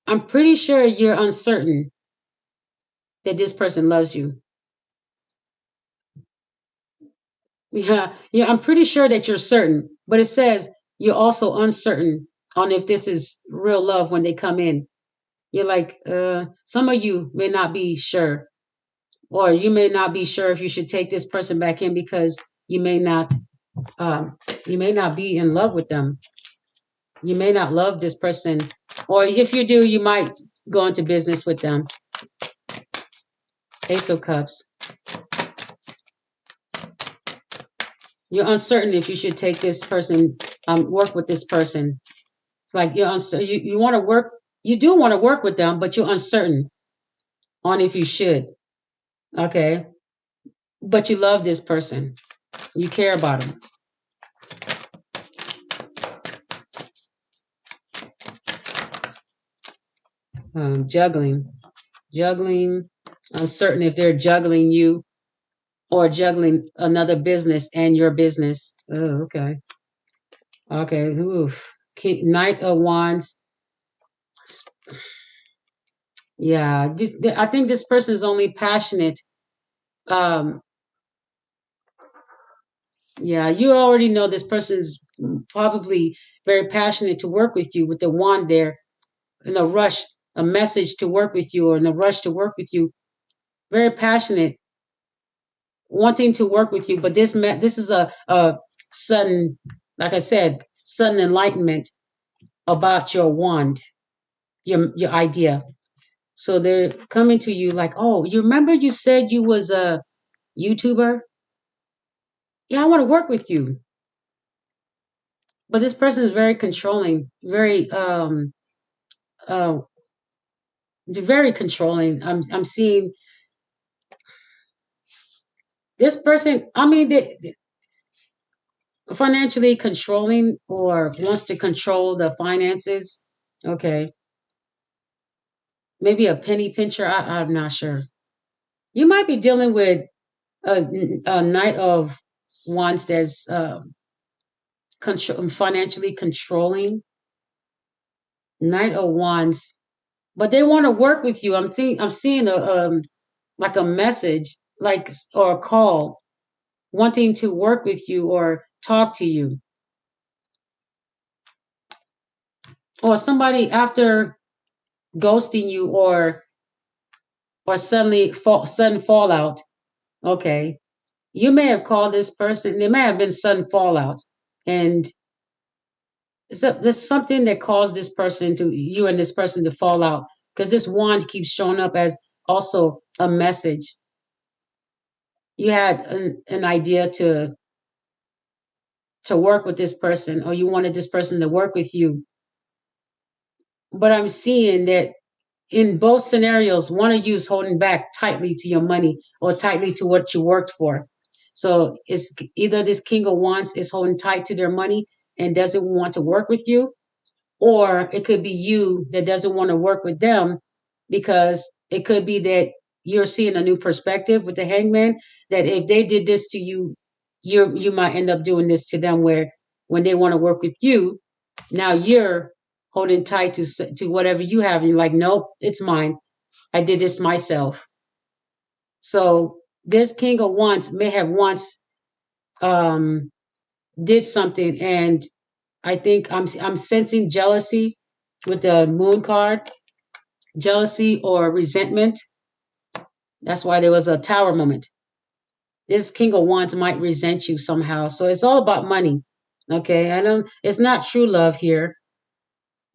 I'm pretty sure you're uncertain that this person loves you. Yeah, I'm pretty sure that you're certain, but it says you're also uncertain on if this is real love when they come in. You're like, some of you may not be sure, or you may not be sure if you should take this person back in because you may not, you may not be in love with them. You may not love this person, or if you do, you might go into business with them. Ace of Cups. You're uncertain if you should take this person, work with this person. It's like you want to work, you do want to work with them, but you're uncertain on if you should. Okay. But you love this person. You care about them. Juggling, uncertain if they're juggling you or juggling another business and your business. Oh, okay. Okay. Oof. Knight of Wands. Yeah. I think this person is only passionate. Um, yeah, you already know this person is probably very passionate to work with you with the wand there in a rush, a message to work with you or in a rush to work with you. Very passionate, wanting to work with you. But this is a sudden, like I said, sudden enlightenment about your wand, your idea. So they're coming to you like, oh, you remember you said you was a YouTuber? Yeah, I want to work with you. But this person is very controlling, uh very controlling. I'm seeing this person, I mean, financially controlling or wants to control the finances. Okay. Maybe a penny pincher. I'm not sure. You might be dealing with a knight of wands that's financially controlling. Knight of wands, but they want to work with you. I'm seeing a like a message, like or a call, wanting to work with you or talk to you, or somebody after ghosting you or sudden fallout. Okay, you may have called this person. There may have been sudden fallout, and so there's something that caused this person to you and this person to fall out because this wand keeps showing up as also a message. You had an idea to work with this person, or you wanted this person to work with you, but I'm seeing that in both scenarios, one of you is holding back tightly to your money or tightly to what you worked for. So it's either this King of Wands is holding tight to their money and doesn't want to work with you, or it could be you that doesn't want to work with them because it could be that you're seeing a new perspective with the hangman, that if they did this to you, you might end up doing this to them, where when they want to work with you, now you're holding tight to whatever you have, and you're like, nope, it's mine. I did this myself. So this King of Wands may have once um did something, and I think I'm sensing jealousy with the moon card, jealousy or resentment. That's why there was a tower moment. This King of Wands might resent you somehow. So it's all about money. Okay. I don't, it's not true love here.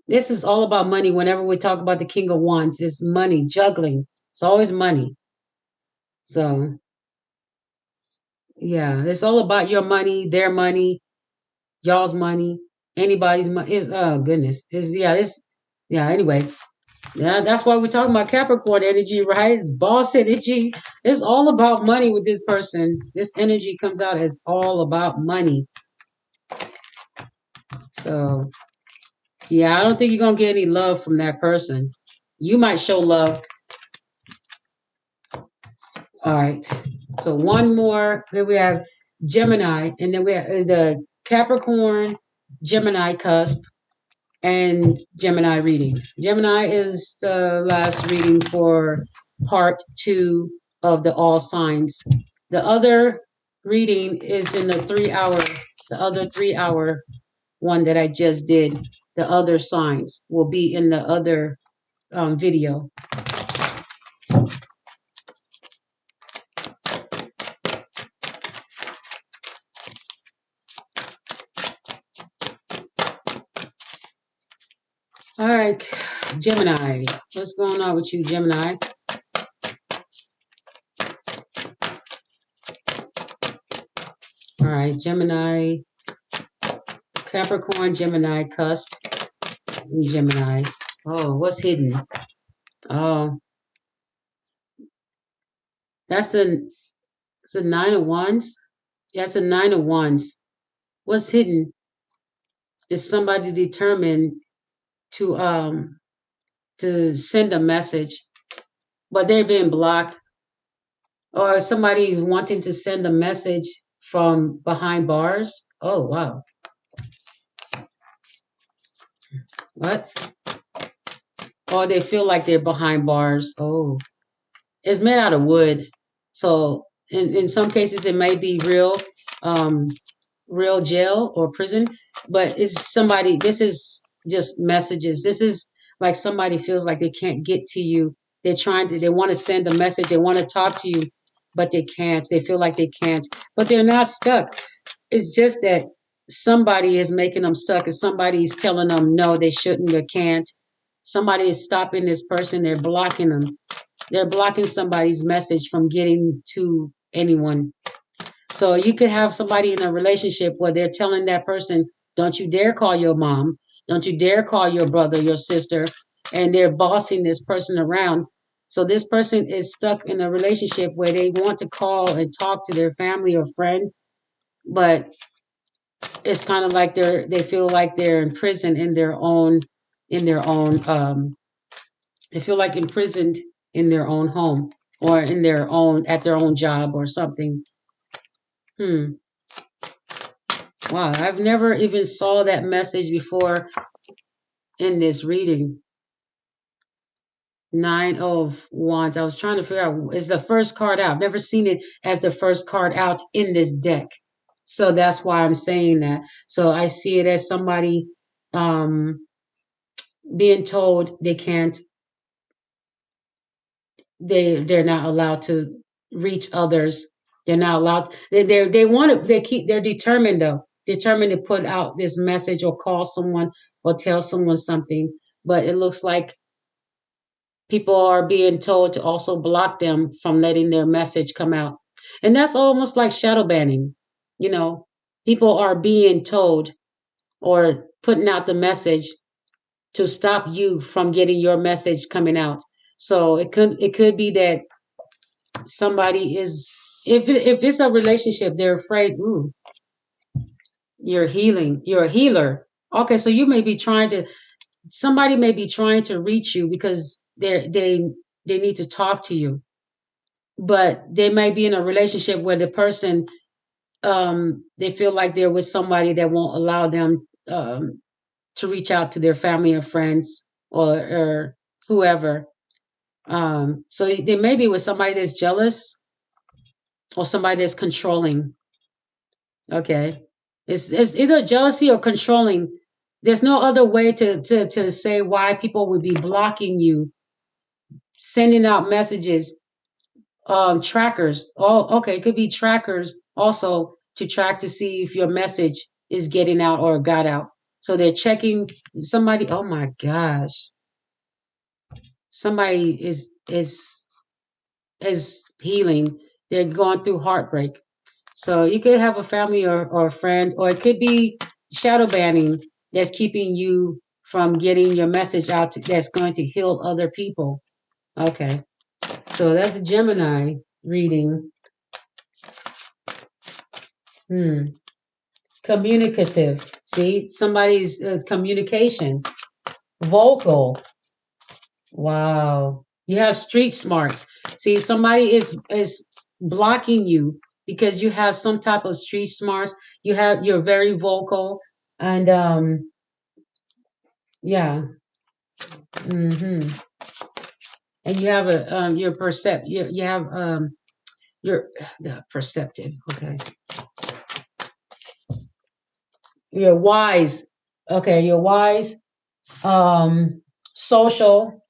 This is all about money. Whenever we talk about the King of Wands, it's money, juggling. It's always money. So yeah, it's all about your money, their money, y'all's money, anybody's money. Is oh goodness. Is yeah, this yeah, anyway. Yeah, that's why we're talking about Capricorn energy, right? It's boss energy. It's all about money with this person. This energy comes out as all about money. So, yeah, I don't think you're going to get any love from that person. You might show love. All right. So, one more. Then we have Gemini, and then we have the Capricorn, Gemini cusp, and Gemini reading. Gemini is the last reading for part 2 of the all signs. The other reading is in the other 3 hour one that I just did. The other signs will be in the other video. All right, Gemini. What's going on with you, Gemini? All right, Gemini, Capricorn, Gemini, cusp, and Gemini. Oh, what's hidden? Oh, that's it's the 9 of Wands. Yeah, it's a 9 of Wands. What's hidden is somebody determined to send a message, but they're being blocked, or somebody wanting to send a message from behind bars. Oh wow, what? Or they feel like they're behind bars. Oh, it's made out of wood, so in some cases it may be um, real jail or prison, but it's somebody. This is just messages. This is like somebody feels like they can't get to you. They want to send a message, they want to talk to you, but they can't. They feel like they can't, but they're not stuck. It's just that somebody is making them stuck, and somebody's telling them no, they shouldn't or can't. Somebody is stopping this person, they're blocking them. They're blocking somebody's message from getting to anyone. So you could have somebody in a relationship where they're telling that person, don't you dare call your mom. Don't you dare call your brother, your sister. And they're bossing this person around. So this person is stuck in a relationship where they want to call and talk to their family or friends, but it's kind of like they feel like they're in prison in their own they feel like imprisoned in their own home, or in their own at their own job or something. Hmm. Wow, I've never even saw that message before in this reading. 9 of Wands. I was trying to figure out, is the first card out. I've never seen it as the first card out in this deck. So that's why I'm saying that. So I see it as somebody um, being told they can't, they're not allowed to reach others. They're not allowed. They want to. They're determined though. Determined to put out this message or call someone or tell someone something. But it looks like people are being told to also block them from letting their message come out, and that's almost like shadow banning. You know, people are being told or putting out the message to stop you from getting your message coming out. So it could be that somebody is, if it's a relationship, they're afraid. Ooh, you're healing. You're a healer. Okay, so you may be trying to. Somebody may be trying to reach you because they need to talk to you, but they might be in a relationship where the person, they feel like they're with somebody that won't allow them to reach out to their family or friends, or whoever. So they may be with somebody that's jealous or somebody that's controlling. Okay. It's either jealousy or controlling. There's no other way to say why people would be blocking you, sending out messages, trackers. Oh, okay. It could be trackers also to track to see if your message is getting out or got out. So they're checking somebody. Oh my gosh. Somebody is healing. They're going through heartbreak. So you could have a family or a friend, or it could be shadow banning that's keeping you from getting your message out that's going to heal other people. Okay. So that's a Gemini reading. Communicative. See, somebody's communication. Vocal. Wow. You have street smarts. See, somebody is blocking you because you have some type of street smarts. You're very vocal, and yeah. Mm-hmm. And you have you have you're the perceptive. Okay. You're wise. Okay, you're wise. Social,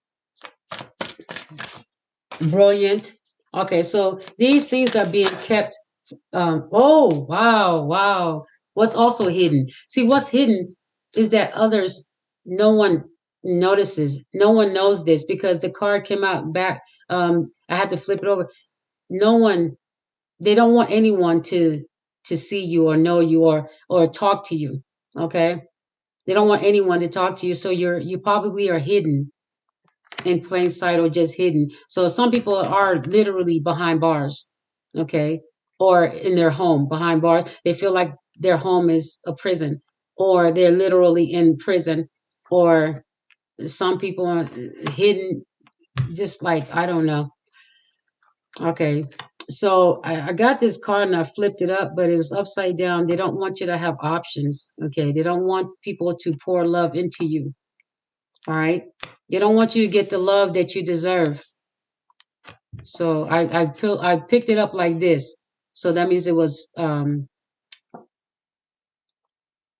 brilliant. Okay, so these things are being kept. Oh, wow, wow. What's also hidden? See, what's hidden is that no one notices. No one knows this because the card came out back. I had to flip it over. No one, they don't want anyone to see you or know you or talk to you. Okay? They don't want anyone to talk to you. So you probably are hidden in plain sight or just hidden. So some people are literally behind bars, okay, or in their home behind bars. They feel like their home is a prison, or they're literally in prison, or some people are hidden, just like I don't know. Okay, so I got this card and I flipped it up, but it was upside down. They don't want you to have options. Okay, they don't want people to pour love into you. All right, they don't want you to get the love that you deserve. So I picked it up like this. So that means it was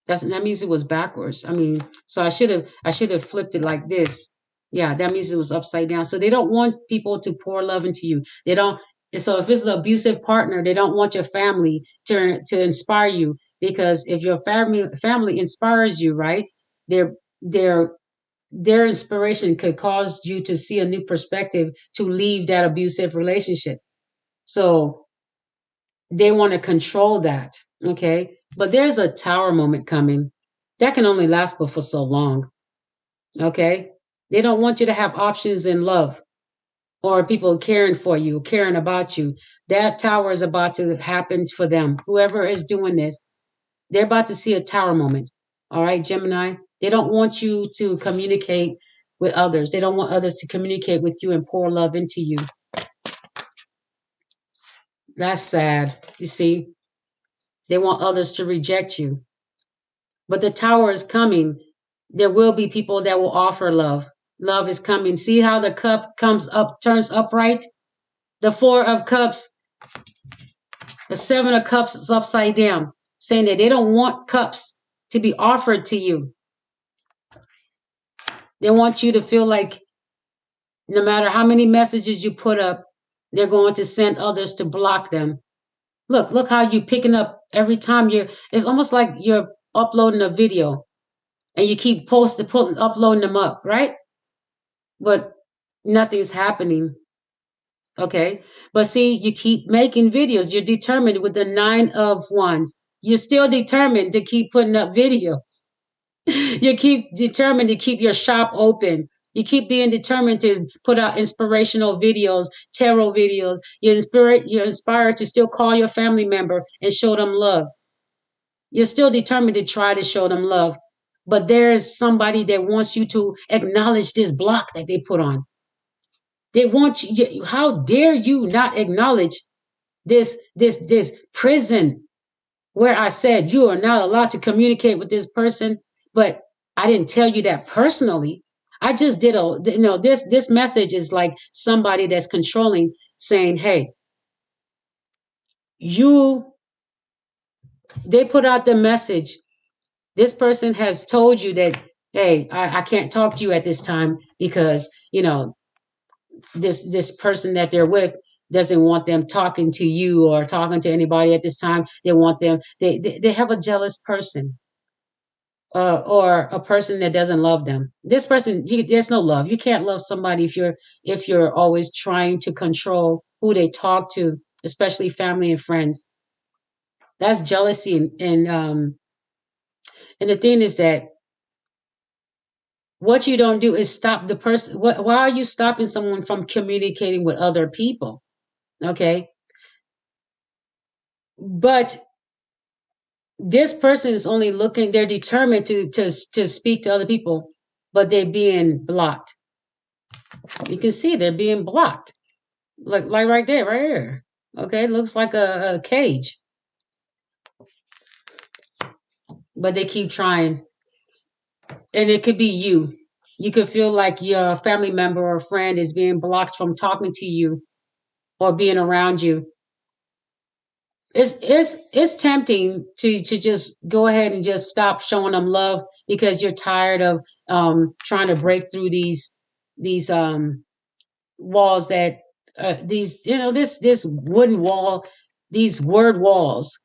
that means it was backwards. I mean, so I should have flipped it like this. Yeah, that means it was upside down. So they don't want people to pour love into you. They don't. So if it's an abusive partner, they don't want your family to inspire you, because if your family inspires you, right? Their their their inspiration could cause you to see a new perspective to leave that abusive relationship. So they want to control that. Okay. But there's a tower moment coming that can only last but for so long. Okay. They don't want you to have options in love or people caring for you, caring about you. That tower is about to happen for them. Whoever is doing this, they're about to see a tower moment. All right, Gemini. They don't want you to communicate with others. They don't want others to communicate with you and pour love into you. That's sad. You see, they want others to reject you. But the tower is coming. There will be people that will offer love. Love is coming. See how the cup comes up, turns upright? The Four of Cups, the Seven of Cups is upside down, saying that they don't want cups to be offered to you. They want you to feel like no matter how many messages you put up, they're going to send others to block them. Look how you picking up every time it's almost like you're uploading a video and you keep uploading them up, right? But nothing's happening. Okay. But see, you keep making videos. You're determined with the Nine of Wands. You're still determined to keep putting up videos. You keep determined to keep your shop open. You keep being determined to put out inspirational videos, tarot videos. You're inspired to still call your family member and show them love. You're still determined to try to show them love. But there's somebody that wants you to acknowledge this block that they put on. They want you. How dare you not acknowledge this prison where I said you are not allowed to communicate with this person, but I didn't tell you that personally. I just did this message is like somebody that's controlling saying, hey, you they put out the message. This person has told you that, hey, I can't talk to you at this time because, this person that they're with doesn't want them talking to you or talking to anybody at this time. They want them, they have a jealous person, or a person that doesn't love them. This person, there's no love. You can't love somebody if you're always trying to control who they talk to, especially family and friends. That's jealousy, and the thing is that what you don't do is stop the person. Why are you stopping someone from communicating with other people? Okay, but this person is only looking. They're determined to speak to other people, but they're being blocked. You can see they're being blocked. Like right there, right here. Okay, looks like a cage, but they keep trying. And it could be you. You could feel like your family member or friend is being blocked from talking to you or being around you. It's tempting to just go ahead and just stop showing them love because you're tired of trying to break through these walls that these this wooden wall, these word walls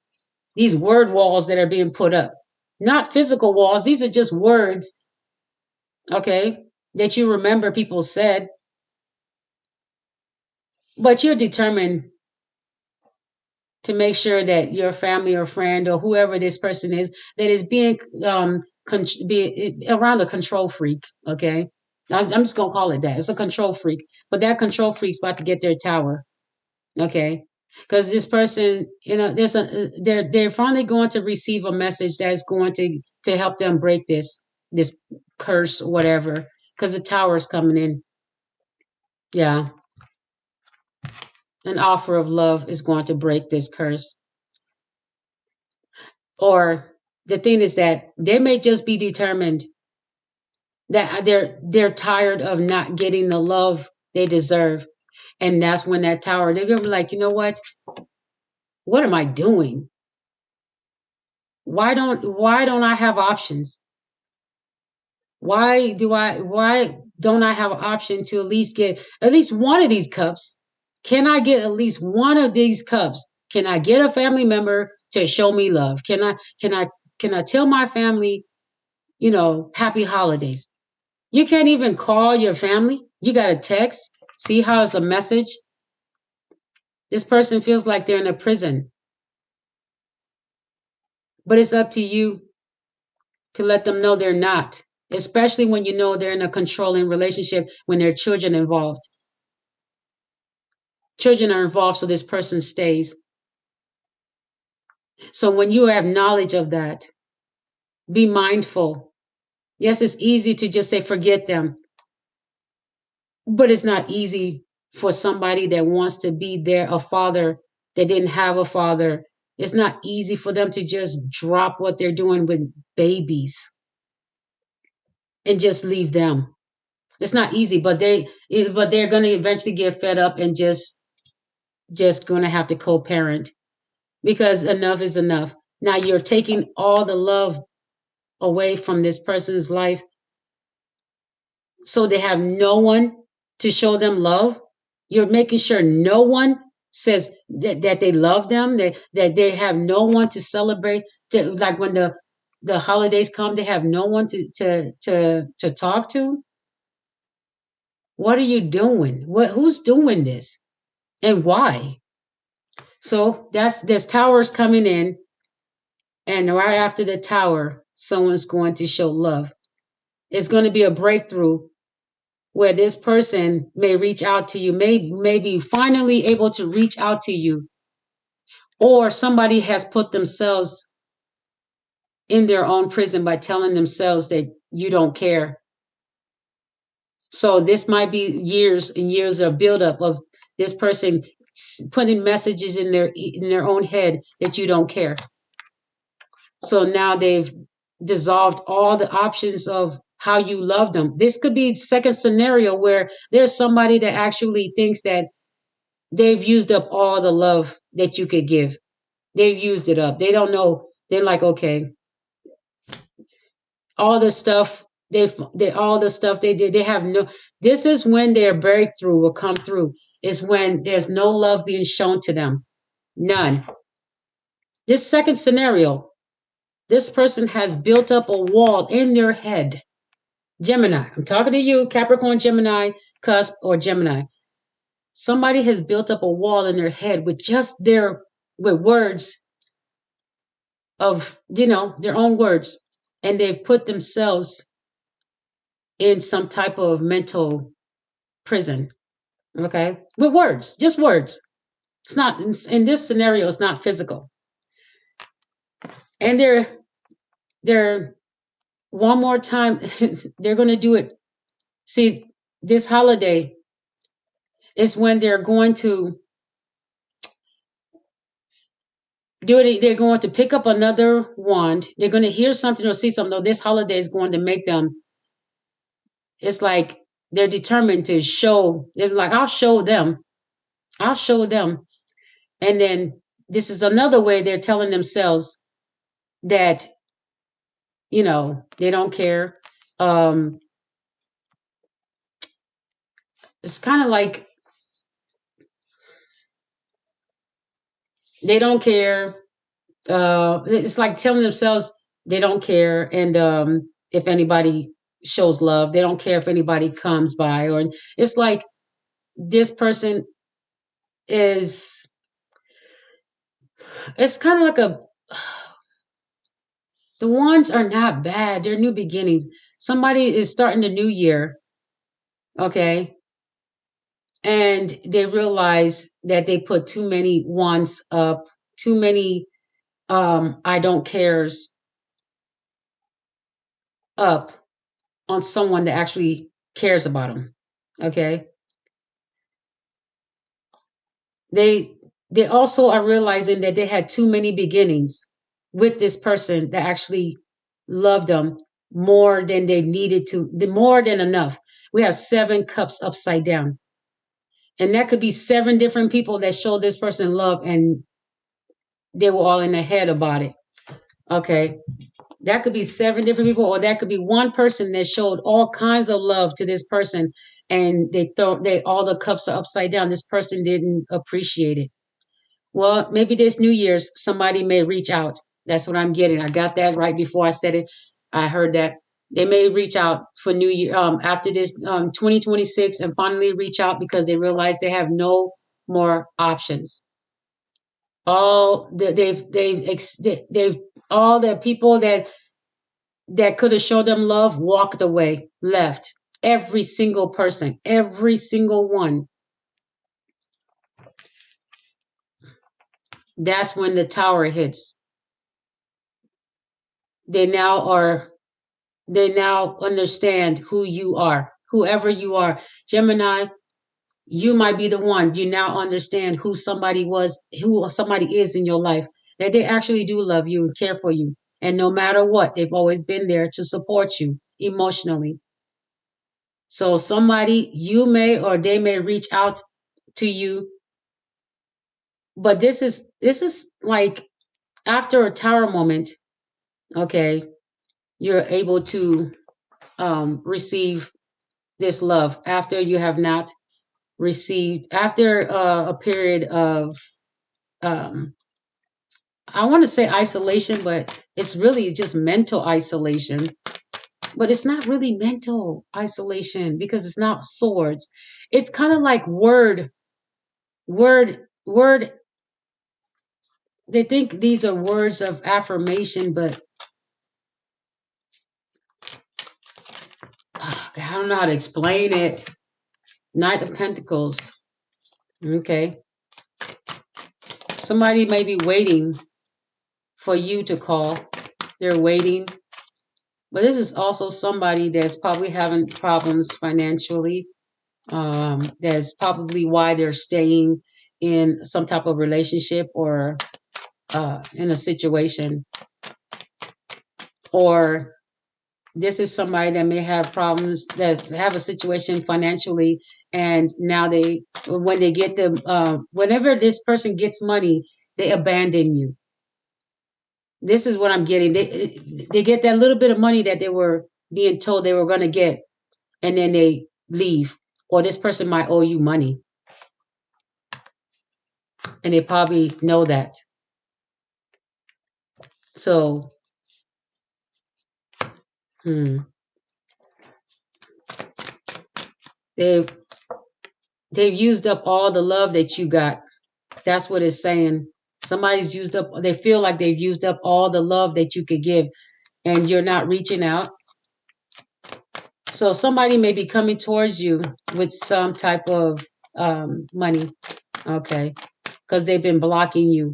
that are being put up, not physical walls. These are just words, okay, that you remember people said, but you're determined to make sure that your family or friend or whoever this person is that is being be around a control freak. Okay, I'm just gonna call it that. It's a control freak, but that control freak's about to get their tower. Okay, because this person, they're finally going to receive a message that's going to help them break this curse or whatever. Because the tower is coming in. Yeah, an offer of love is going to break this curse. Or the thing is that they may just be determined that they're tired of not getting the love they deserve, and that's when that tower, they're gonna be like, you know what am I doing? Why don't I have options? Why don't I have an option to at least get at least one of these cups? Can I get at least one of these cups? Can I get a family member to show me love? Can I tell my family, happy holidays? You can't even call your family. You got a text. See how it's a message? This person feels like they're in a prison. But it's up to you to let them know they're not, especially when you know they're in a controlling relationship when there are children involved. Children are involved, so this person stays. So when you have knowledge of that, be mindful. Yes, it's easy to just say, forget them, but it's not easy for somebody that wants to be there, a father that didn't have a father. It's not easy for them to just drop what they're doing with babies and just leave them. It's not easy, but they're going to eventually get fed up and just going to have to co-parent because enough is enough. Now you're taking all the love away from this person's life, so they have no one to show them love. You're making sure no one says that they love them, that they have no one to celebrate, like when the holidays come, they have no one to talk to. What are you doing? Who's doing this and why? So there's towers coming in, and right after the tower, someone's going to show love. It's going to be a breakthrough where this person may reach out to you, may be finally able to reach out to you, or somebody has put themselves in their own prison by telling themselves that you don't care. So this might be years and years of buildup of this person putting messages in their own head that you don't care. So now they've dissolved all the options of how you love them. This could be second scenario where there's somebody that actually thinks that they've used up all the love that you could give. They've used it up. They don't know. They're like, okay, all the stuff they all the stuff they did, they have no. This is when their breakthrough will come through. Is when there's no love being shown to them. None. This second scenario, this person has built up a wall in their head. Gemini, I'm talking to you, Capricorn, Gemini, cusp, or Gemini. Somebody has built up a wall in their head with just with words of, their own words. And they've put themselves in some type of mental prison. Okay. With words, just words. It's not, in this scenario, it's not physical. And they're one more time, they're going to do it. See, this holiday is when they're going to do it. They're going to pick up another wand. They're going to hear something or see something. Though this holiday is going to make them, it's like they're determined to show. They're like, I'll show them. I'll show them. And then this is another way they're telling themselves that, they don't care. It's kind of like they don't care. It's like telling themselves they don't care. And if anybody shows love, they don't care if anybody comes by. Or it's like this person is, it's kind of like the ones are not bad. They're new beginnings. Somebody is starting the new year. Okay. And they realize that they put too many wants up, too many I don't cares up on someone that actually cares about them. Okay. They also are realizing that they had too many beginnings with this person that actually loved them more than they needed to, more than enough. We have 7 cups upside down. And that could be 7 different people that showed this person love and they were all in their head about it. Okay. That could be 7 different people, or that could be one person that showed all kinds of love to this person and all the cups are upside down. This person didn't appreciate it. Well, maybe this New Year's, somebody may reach out. That's what I'm getting. I got that right before I said it. I heard that they may reach out for New Year after this 2026 and finally reach out because they realize they have no more options. All they've all the people that could have showed them love walked away, left. Every single person, every single one. That's when the tower hits. They now understand who you are, whoever you are. Gemini, you might be the one. You now understand who somebody is in your life, that they actually do love you and care for you. And no matter what, they've always been there to support you emotionally. So somebody, you may or they may reach out to you. But this is like after a tower moment, okay, you're able to receive this love after you have not received, after a period of I want to say isolation, but it's really just mental isolation. But it's not really mental isolation because it's not swords. It's kind of like word. They think these are words of affirmation, but I don't know how to explain it. Knight of Pentacles. Okay. Somebody may be waiting for you to call. They're waiting. But this is also somebody that's probably having problems financially. That's probably why they're staying in some type of relationship or in a situation. Or this is somebody that may have problems, that have a situation financially, and now when they get the whenever this person gets money, they abandon you. This is what I'm getting. They get that little bit of money that they were being told they were going to get, and then they leave. Or this person might owe you money, and they probably know that. So, they've they've used up all the love that you got. That's what it's saying. Somebody's used up. They feel like they've used up all the love that you could give, and you're not reaching out. So somebody may be coming towards you with some type of money, okay, because they've been blocking you.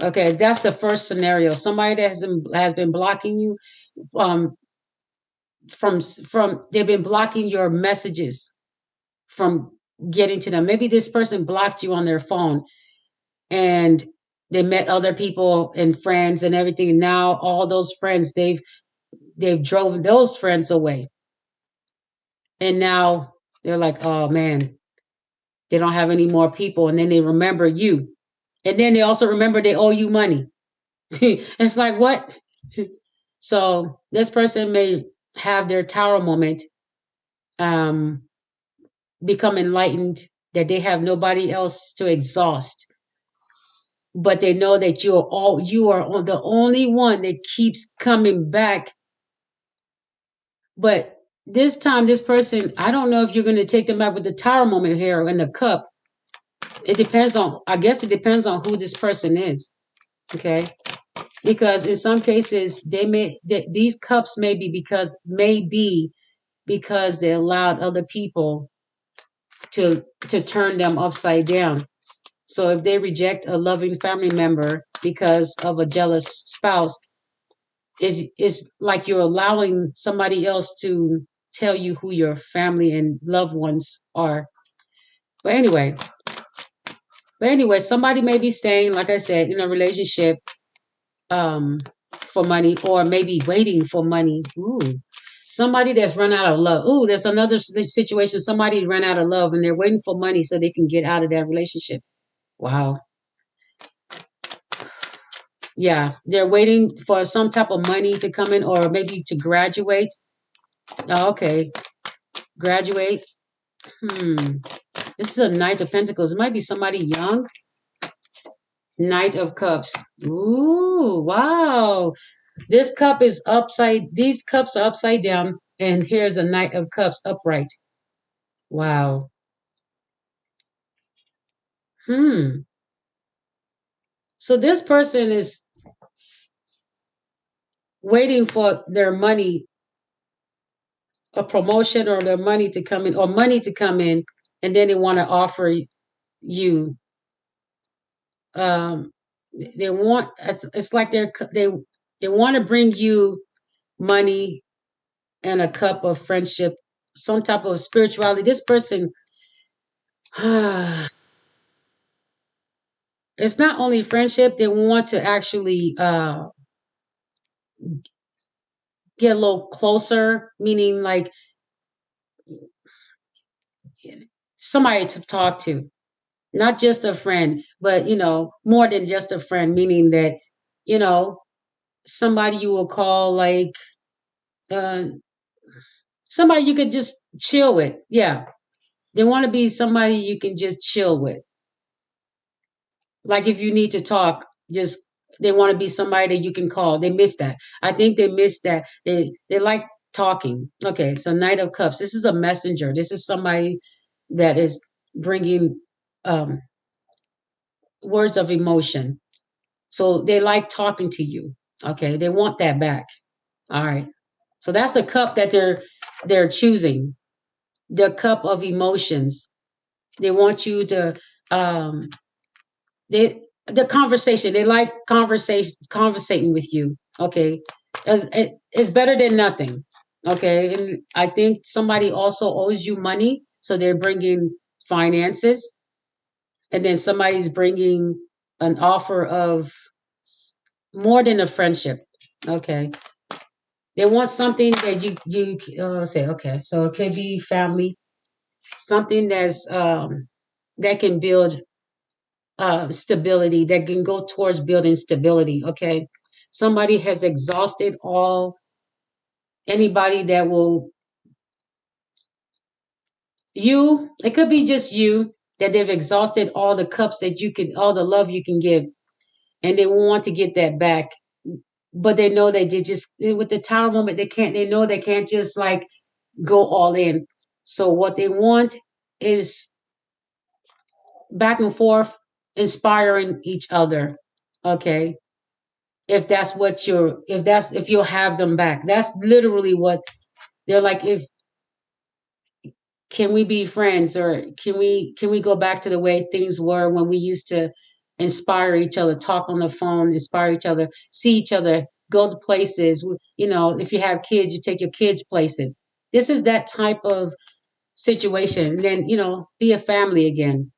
Okay, that's the first scenario. Somebody that has been blocking you um, from they've been blocking your messages from getting to them. Maybe this person blocked you on their phone, and they met other people and friends and everything. Now all those friends, they've drove those friends away, and now they're like, oh man, they don't have any more people, and then they remember you, and then they also remember they owe you money. It's like, what? So this person may have their tower moment, um, become enlightened, that they have nobody else to exhaust, but they know that you are the only one that keeps coming back. But this time, this person, I don't know if you're going to take them back with the tower moment here in the cup. It depends on, I guess it depends on who this person is. Okay. Because in some cases, these cups may be because they allowed other people to turn them upside down. So if they reject a loving family member because of a jealous spouse, is like you're allowing somebody else to tell you who your family and loved ones are. But anyway, somebody may be staying, like I said, in a relationship um for money, or maybe waiting for money. Ooh. Somebody that's run out of love. Ooh, there's another situation. Somebody ran out of love and they're waiting for money so they can get out of that relationship. Wow. Yeah, they're waiting for some type of money to come in, or maybe to graduate. Oh, okay, graduate. This is a Knight of Pentacles. It might be somebody young. Knight of Cups. Ooh, wow. This cup is upside. These cups are upside down, and here's a Knight of Cups upright. Wow. So this person is waiting for their money, a promotion, or their money to come in, or money to come in, and then they want to offer you. Um, they want. It's like they want to bring you money and a cup of friendship, some type of spirituality. This person, it's not only friendship. They want to actually get a little closer, meaning like somebody to talk to, not just a friend, but more than just a friend, meaning that you know somebody you will call like uh, somebody you could just chill with. Yeah, they want to be somebody you can just chill with. Like if you need to talk, just they want to be somebody that you can call. They miss that. I think they miss that. They like talking. Okay, so Knight of Cups. This is a messenger. This is somebody that is bringing um, words of emotion. So they like talking to you. Okay, they want that back. All right. So that's the cup that they're choosing. The cup of emotions. They want you to they the conversation. They like conversating with you. Okay. It's better than nothing. Okay. And I think somebody also owes you money. So they're bringing finances. And then somebody's bringing an offer of more than a friendship. Okay. They want something that you say, okay. So it could be family, something that can build stability, that can go towards building stability. Okay. Somebody has exhausted all anybody that will you, it could be just you, that they've exhausted all the cups that you can, all the love you can give, and they want to get that back. But they know they did just with the tower moment, they know they can't just like go all in. So what they want is back and forth, inspiring each other. Okay. If that's what you're, if you'll have them back, that's literally what they're like. If can we be friends, or can we go back to the way things were when we used to inspire each other, talk on the phone, inspire each other, see each other, go to places, if you have kids, you take your kids places. This is that type of situation. Then be a family again.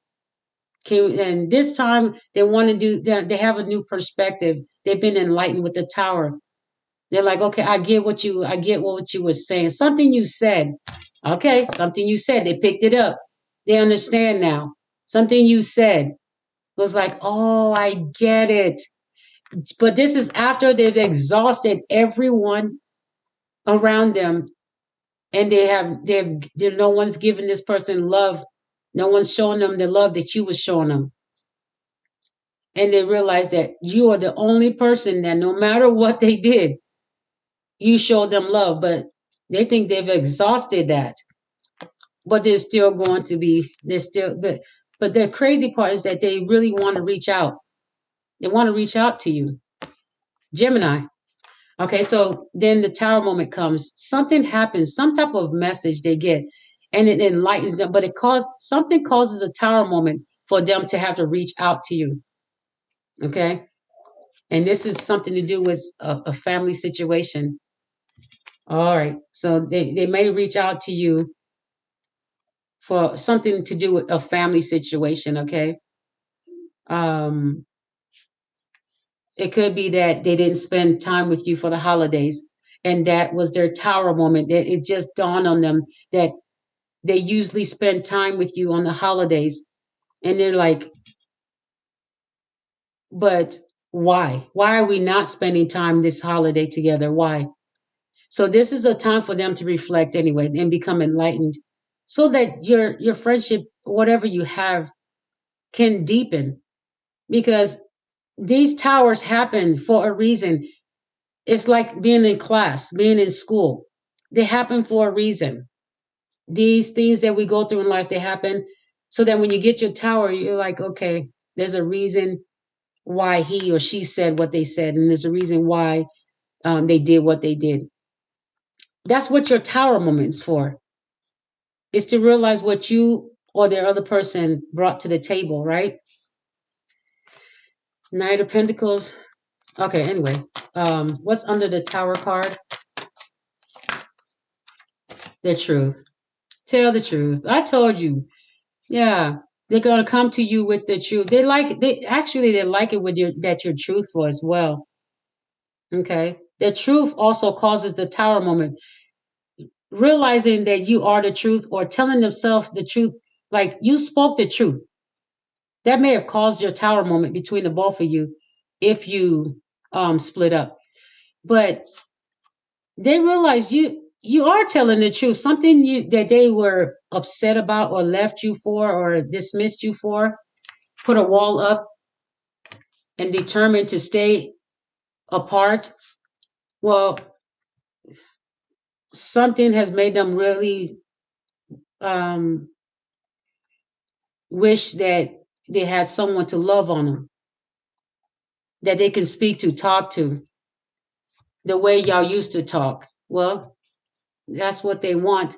And this time they want to do that. They have a new perspective. They've been enlightened with the tower. They're like, okay, I get what you were saying. Something you said. Okay, something you said. They picked it up. They understand now. Something you said was like, oh, I get it. But this is after they've exhausted everyone around them, and no one's giving this person love. No one's showing them the love that you was showing them. And they realize that you are the only person that no matter what they did, you showed them love. But they think they've exhausted that. But they're still going to be, they're still, but the crazy part is that they really want to reach out. They want to reach out to you. Gemini. Okay, so then the tower moment comes. Something happens, some type of message they get, and it enlightens them. But something causes a tower moment for them to have to reach out to you. Okay, and this is something to do with a family situation. All right, so they may reach out to you for something to do with a family situation. Okay, um, it could be that they didn't spend time with you for the holidays, and that was their tower moment. That it just dawned on them that they usually spend time with you on the holidays, and they're like, but why? Why are we not spending time this holiday together? Why? So this is a time for them to reflect anyway and become enlightened, so that your friendship, whatever you have, can deepen. Because these towers happen for a reason. It's like being in class, being in school. They happen for a reason. These things that we go through in life, they happen so that when you get your tower, you're like, okay, there's a reason why he or she said what they said, and there's a reason why they did what they did. That's what your tower moment's for, is to realize what you or the other person brought to the table, right? Knight of Pentacles. Okay, anyway, what's under the tower card? The truth. Tell the truth. I told you. Yeah. They're gonna come to you with the truth. They like it with that you're truthful as well. Okay. The truth also causes the tower moment. Realizing that you are the truth, or telling themselves the truth, like you spoke the truth. That may have caused your tower moment between the both of you if you split up. But they realize you are telling the truth. Something that they were upset about, or left you for, or dismissed you for, put a wall up and determined to stay apart. Well, something has made them really um, wish that they had someone to love on them, that they can speak to, talk to, the way y'all used to talk. Well, that's what they want.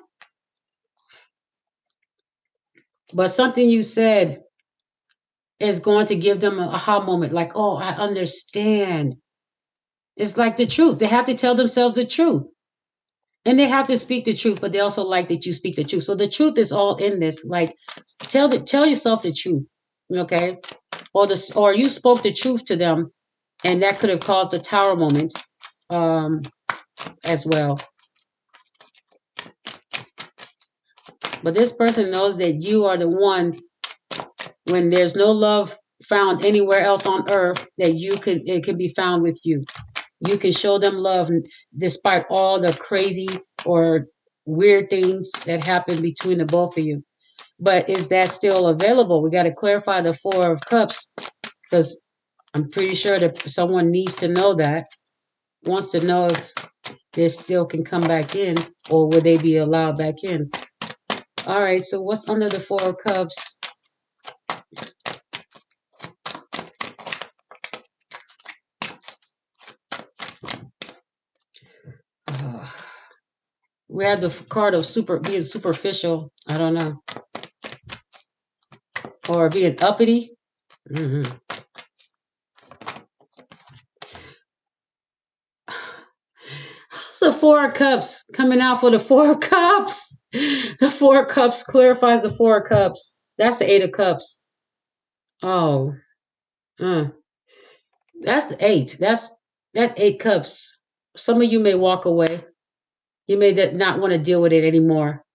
But something you said is going to give them an aha moment, like, oh, I understand. It's like the truth. They have to tell themselves the truth. And they have to speak the truth, but they also like that you speak the truth. So the truth is all in this. Like tell yourself the truth. Okay? Or you spoke the truth to them, and that could have caused a tower moment as well. But this person knows that you are the one when there's no love found anywhere else on earth, that it can be found with you. You can show them love despite all the crazy or weird things that happen between the both of you. But is that still available? We got to clarify the Four of Cups, because I'm pretty sure that someone needs to know that, wants to know if they still can come back in, or will they be allowed back in. All right, so what's under the Four of Cups? We have the card of being superficial. I don't know. Or being uppity. Mm-hmm. How's the Four of Cups coming out for the Four of Cups? The Four of Cups clarifies the Four of Cups. That's the Eight of Cups. Oh. That's the eight. That's 8 cups. Some of you may walk away. You may not want to deal with it anymore,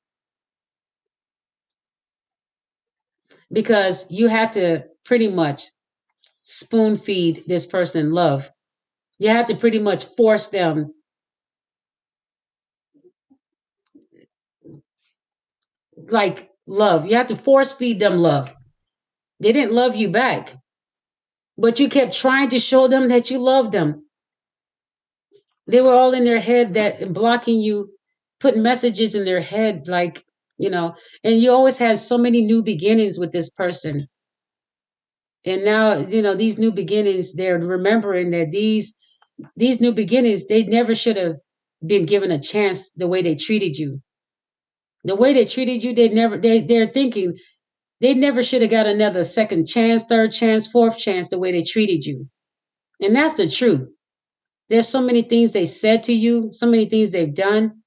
because you had to pretty much spoon feed this person love. You had to pretty much force them, like, love. You had to force feed them love. They didn't love you back, but you kept trying to show them that you loved them. They were all in their head, that blocking you, putting messages in their head, like, and you always had so many new beginnings with this person. And now, these new beginnings, they're remembering that these new beginnings, they never should have been given a chance. The way they treated you, they're thinking they never should have got another second chance, third chance, fourth chance, the way they treated you. And that's the truth. There's so many things they said to you, so many things they've done,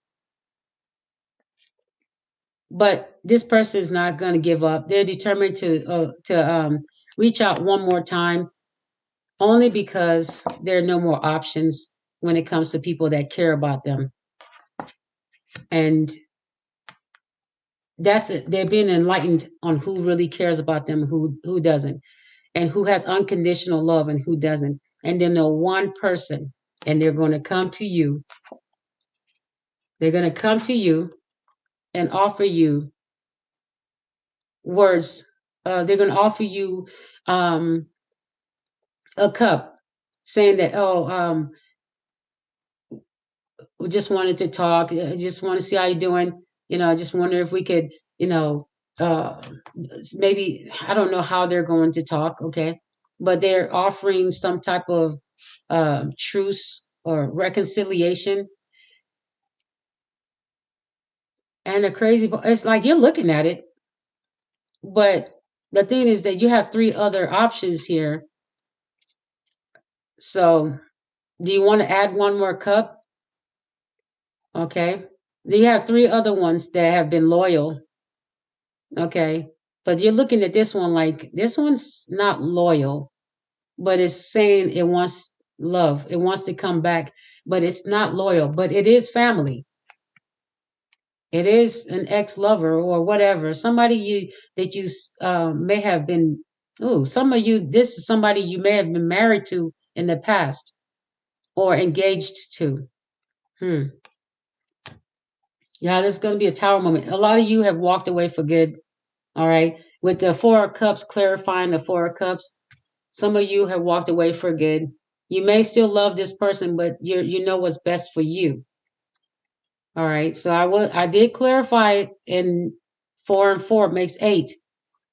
but this person is not going to give up. They're determined to reach out one more time, only because there are no more options when it comes to people that care about them. And that's it. They're being enlightened on who really cares about them, who doesn't, and who has unconditional love and who doesn't. And they know one person, and they're going to come to you. They're going to come to you and offer you words. They're going to offer you a cup, saying that, we just wanted to talk. I just want to see how you're doing. I just wonder if we could, uh, maybe, I don't know how they're going to talk. Okay. But they're offering some type of truce or reconciliation. And the crazy part, it's like you're looking at it. But the thing is that you have 3 other options here. So do you want to add one more cup? Okay. You have 3 other ones that have been loyal. Okay. But you're looking at this one like this one's not loyal, but it's saying it wants love. It wants to come back, but it's not loyal, but it is family. It is an ex-lover or whatever. Somebody that you may have been, some of you, this is somebody you may have been married to in the past or engaged to. Yeah, this is going to be a tower moment. A lot of you have walked away for good. All right. With the Four of Cups, clarifying the Four of Cups, some of you have walked away for good. You may still love this person, but you know what's best for you. All right. So I did clarify in 4 and 4 makes 8.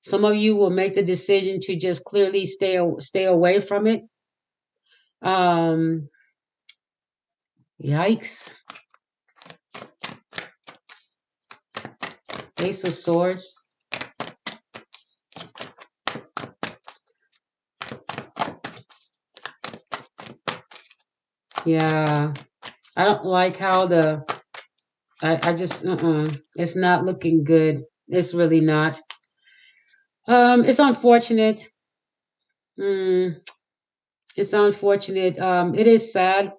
Some of you will make the decision to just clearly stay away from it. Yikes. Ace of Swords. Yeah. I don't like how I just, it's not looking good. It's really not. It's unfortunate. Mm, it's unfortunate. It is sad.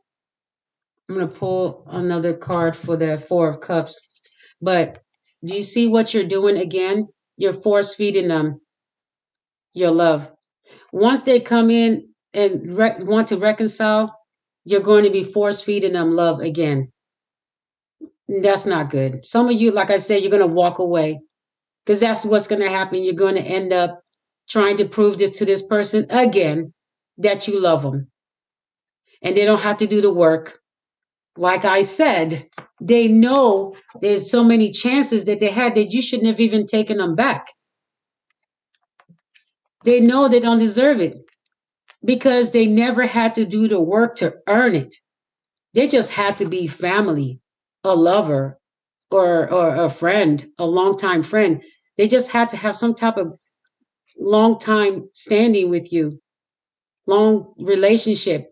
I'm gonna pull another card for the Four of Cups. But do you see what you're doing again? You're force feeding them your love. Once they come in and want to reconcile, you're going to be force feeding them love again. That's not good. Some of you, like I said, you're going to walk away because that's what's going to happen. You're going to end up trying to prove this to this person again that you love them and they don't have to do the work. Like I said, they know there's so many chances that they had that you shouldn't have even taken them back. They know they don't deserve it because they never had to do the work to earn it. They just had to be family, a lover, or a friend, a longtime friend. They just had to have some type of long time standing with you, long relationship.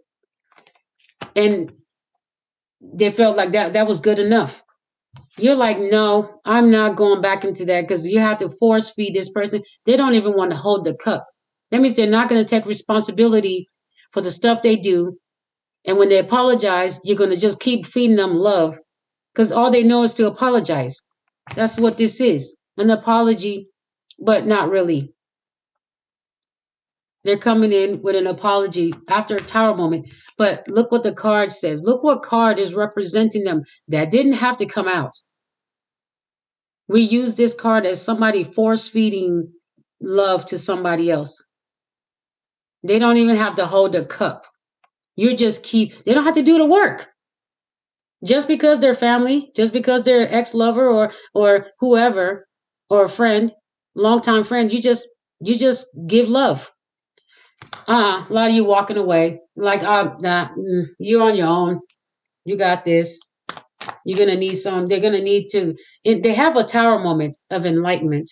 And they felt like that was good enough. You're like, no, I'm not going back into that because you have to force feed this person. They don't even want to hold the cup. That means they're not going to take responsibility for the stuff they do. And when they apologize, you're going to just keep feeding them love because all they know is to apologize. That's what this is, an apology, but not really. They're coming in with an apology after a tower moment. But look what the card says. Look what card is representing them. That didn't have to come out. We use this card as somebody force feeding love to somebody else. They don't even have to hold a cup. You just they don't have to do the work. Just because they're family, just because they're ex-lover or whoever or a friend, longtime friend, you just give love. A lot of you walking away like, nah, you're on your own. You got this. You're gonna need some. They're gonna need to. They have a tower moment of enlightenment.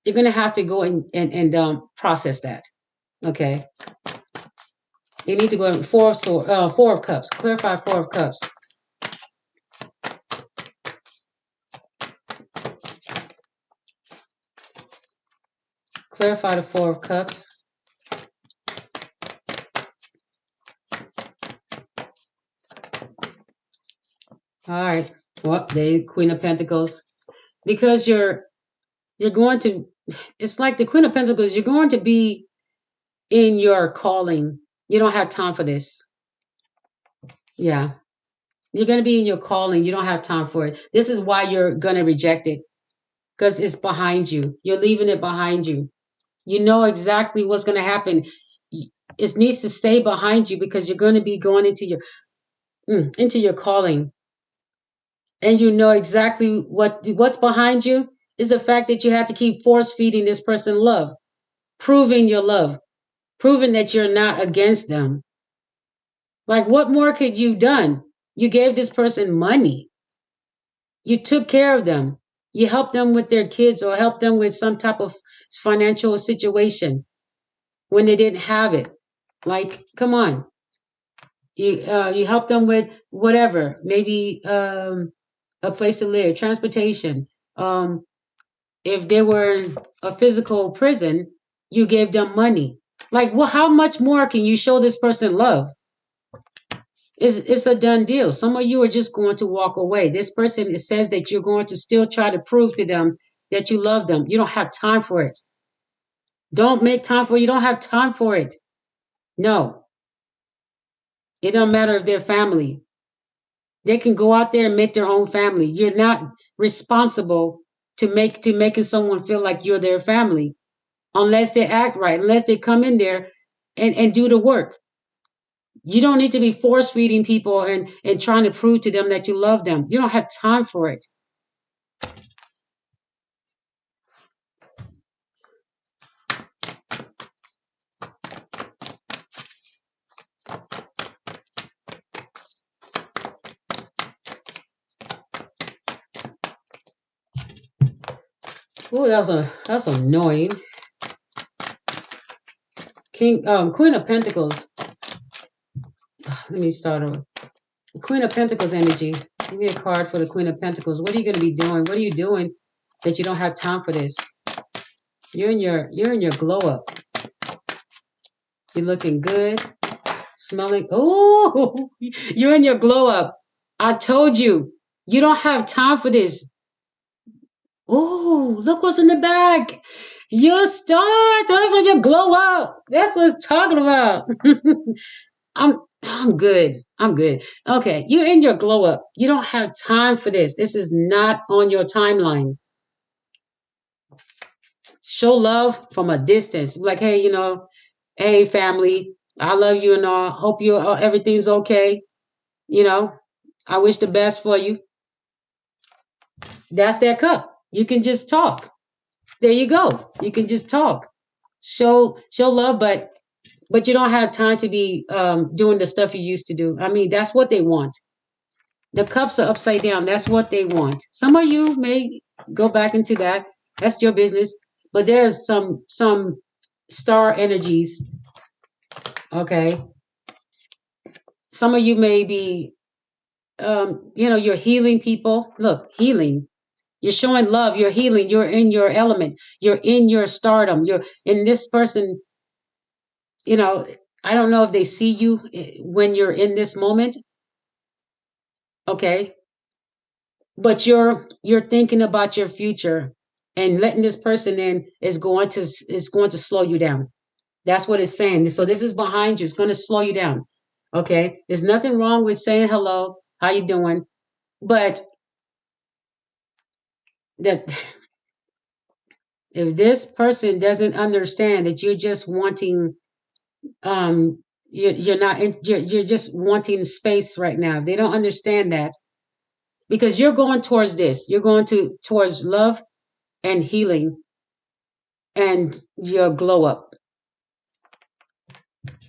You're gonna have to go and process that. Okay. You need to go in Four of Cups. Clarify Four of Cups. Clarify the Four of Cups. All right. Well, they Queen of Pentacles. Because you're going to. It's like the Queen of Pentacles. You're going to be in your calling. You don't have time for this. Yeah. You're going to be in your calling. You don't have time for it. This is why you're going to reject it because it's behind you. You're leaving it behind you. You know exactly what's going to happen. It needs to stay behind you because you're going to be going into your calling, and you know exactly what's behind you is the fact that you have to keep force feeding this person love, proving your love, proving that you're not against them. Like, what more could you done? You gave this person money. You took care of them. You helped them with their kids or helped them with some type of financial situation when they didn't have it. Like, come on. You help them with whatever, maybe a place to live, transportation. If they were in a physical prison, you gave them money. Like, well, how much more can you show this person love? It's a done deal. Some of you are just going to walk away. This person, it says that you're going to still try to prove to them that you love them. You don't have time for it. Don't make time for it. You don't have time for it. No, it don't matter if they're family. They can go out there and make their own family. You're not responsible to making someone feel like you're their family unless they act right, unless they come in there and do the work. You don't need to be force feeding people and trying to prove to them that you love them. You don't have time for it. Oh, that's annoying. Queen of Pentacles. Let me start over. Queen of Pentacles energy. Give me a card for the Queen of Pentacles. What are you going to be doing? What are you doing that you don't have time for this? You're in your glow up. You're looking good, smelling. Oh, you're in your glow up. I told you, you don't have time for this. Oh, look what's in the bag. Your star, time for your glow up. That's what it's talking about. I'm good. I'm good. Okay, you're in your glow up. You don't have time for this. This is not on your timeline. Show love from a distance. Like, hey, hey family, I love you and all. Hope you everything's okay. You know, I wish the best for you. That's that cup. You can just talk. There you go. You can just talk. Show love, but you don't have time to be doing the stuff you used to do. I mean, that's what they want. The cups are upside down. That's what they want. Some of you may go back into that. That's your business. But there's some star energies. Okay. Some of you may be you're healing people. Look, healing. You're showing love. You're healing. You're in your element. You're in your stardom. You're in this person, I don't know if they see you when you're in this moment. Okay. But you're thinking about your future, and letting this person in is going to slow you down. That's what it's saying. So this is behind you. It's going to slow you down. Okay. There's nothing wrong with saying hello. How you doing? But that if this person doesn't understand that you're just wanting, you're not you're just wanting space right now. They don't understand that, because you're going towards this. You're going towards love and healing and your glow up.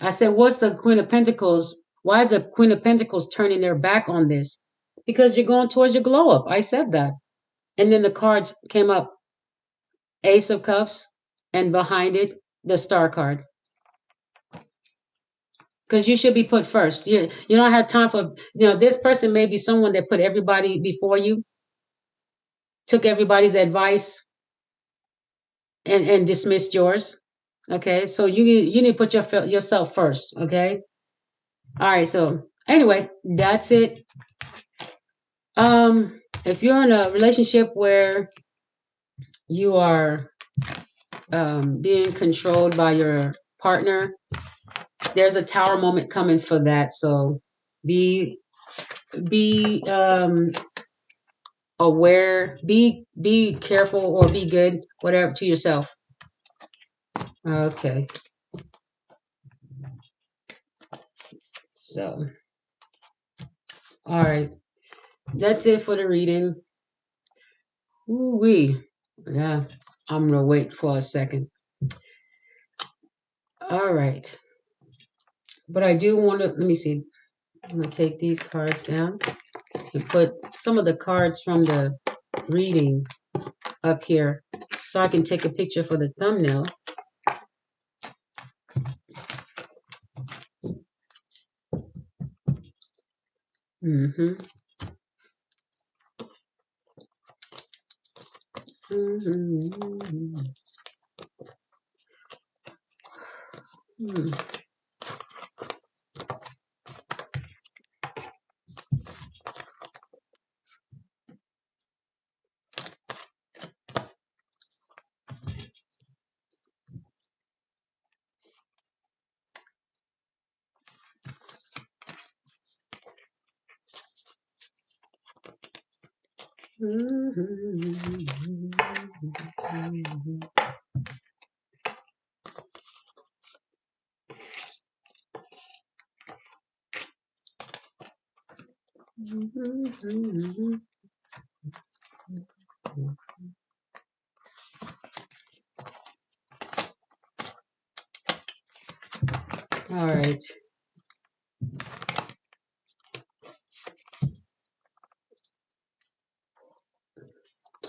I said, what's the Queen of Pentacles? Why is the Queen of Pentacles turning their back on this? Because you're going towards your glow up. I said that. And then the cards came up, Ace of Cups, and behind it, the Star card. Because you should be put first. You don't have time for, this person may be someone that put everybody before you, took everybody's advice, and dismissed yours. Okay, so you need to put yourself first. Okay, all right. So anyway, that's it. If you're in a relationship where you are being controlled by your partner, there's a tower moment coming for that. So be aware, be careful, or be good, whatever, to yourself. Okay. So, all right. That's it for the reading. Ooh-wee. Yeah. I'm going to wait for a second. All right. But I do want to, let me see. I'm going to take these cards down and put some of the cards from the reading up here so I can take a picture for the thumbnail. Mm-hmm. Mm-hmm. Mm-hmm. All right.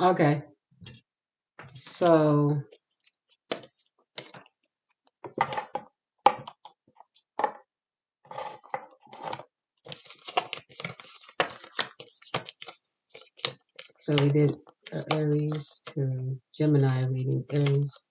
Okay. So So we did Aries to Gemini reading. Aries.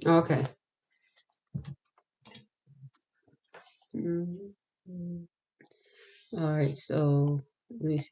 Okay. Mhm. All right. So let me see.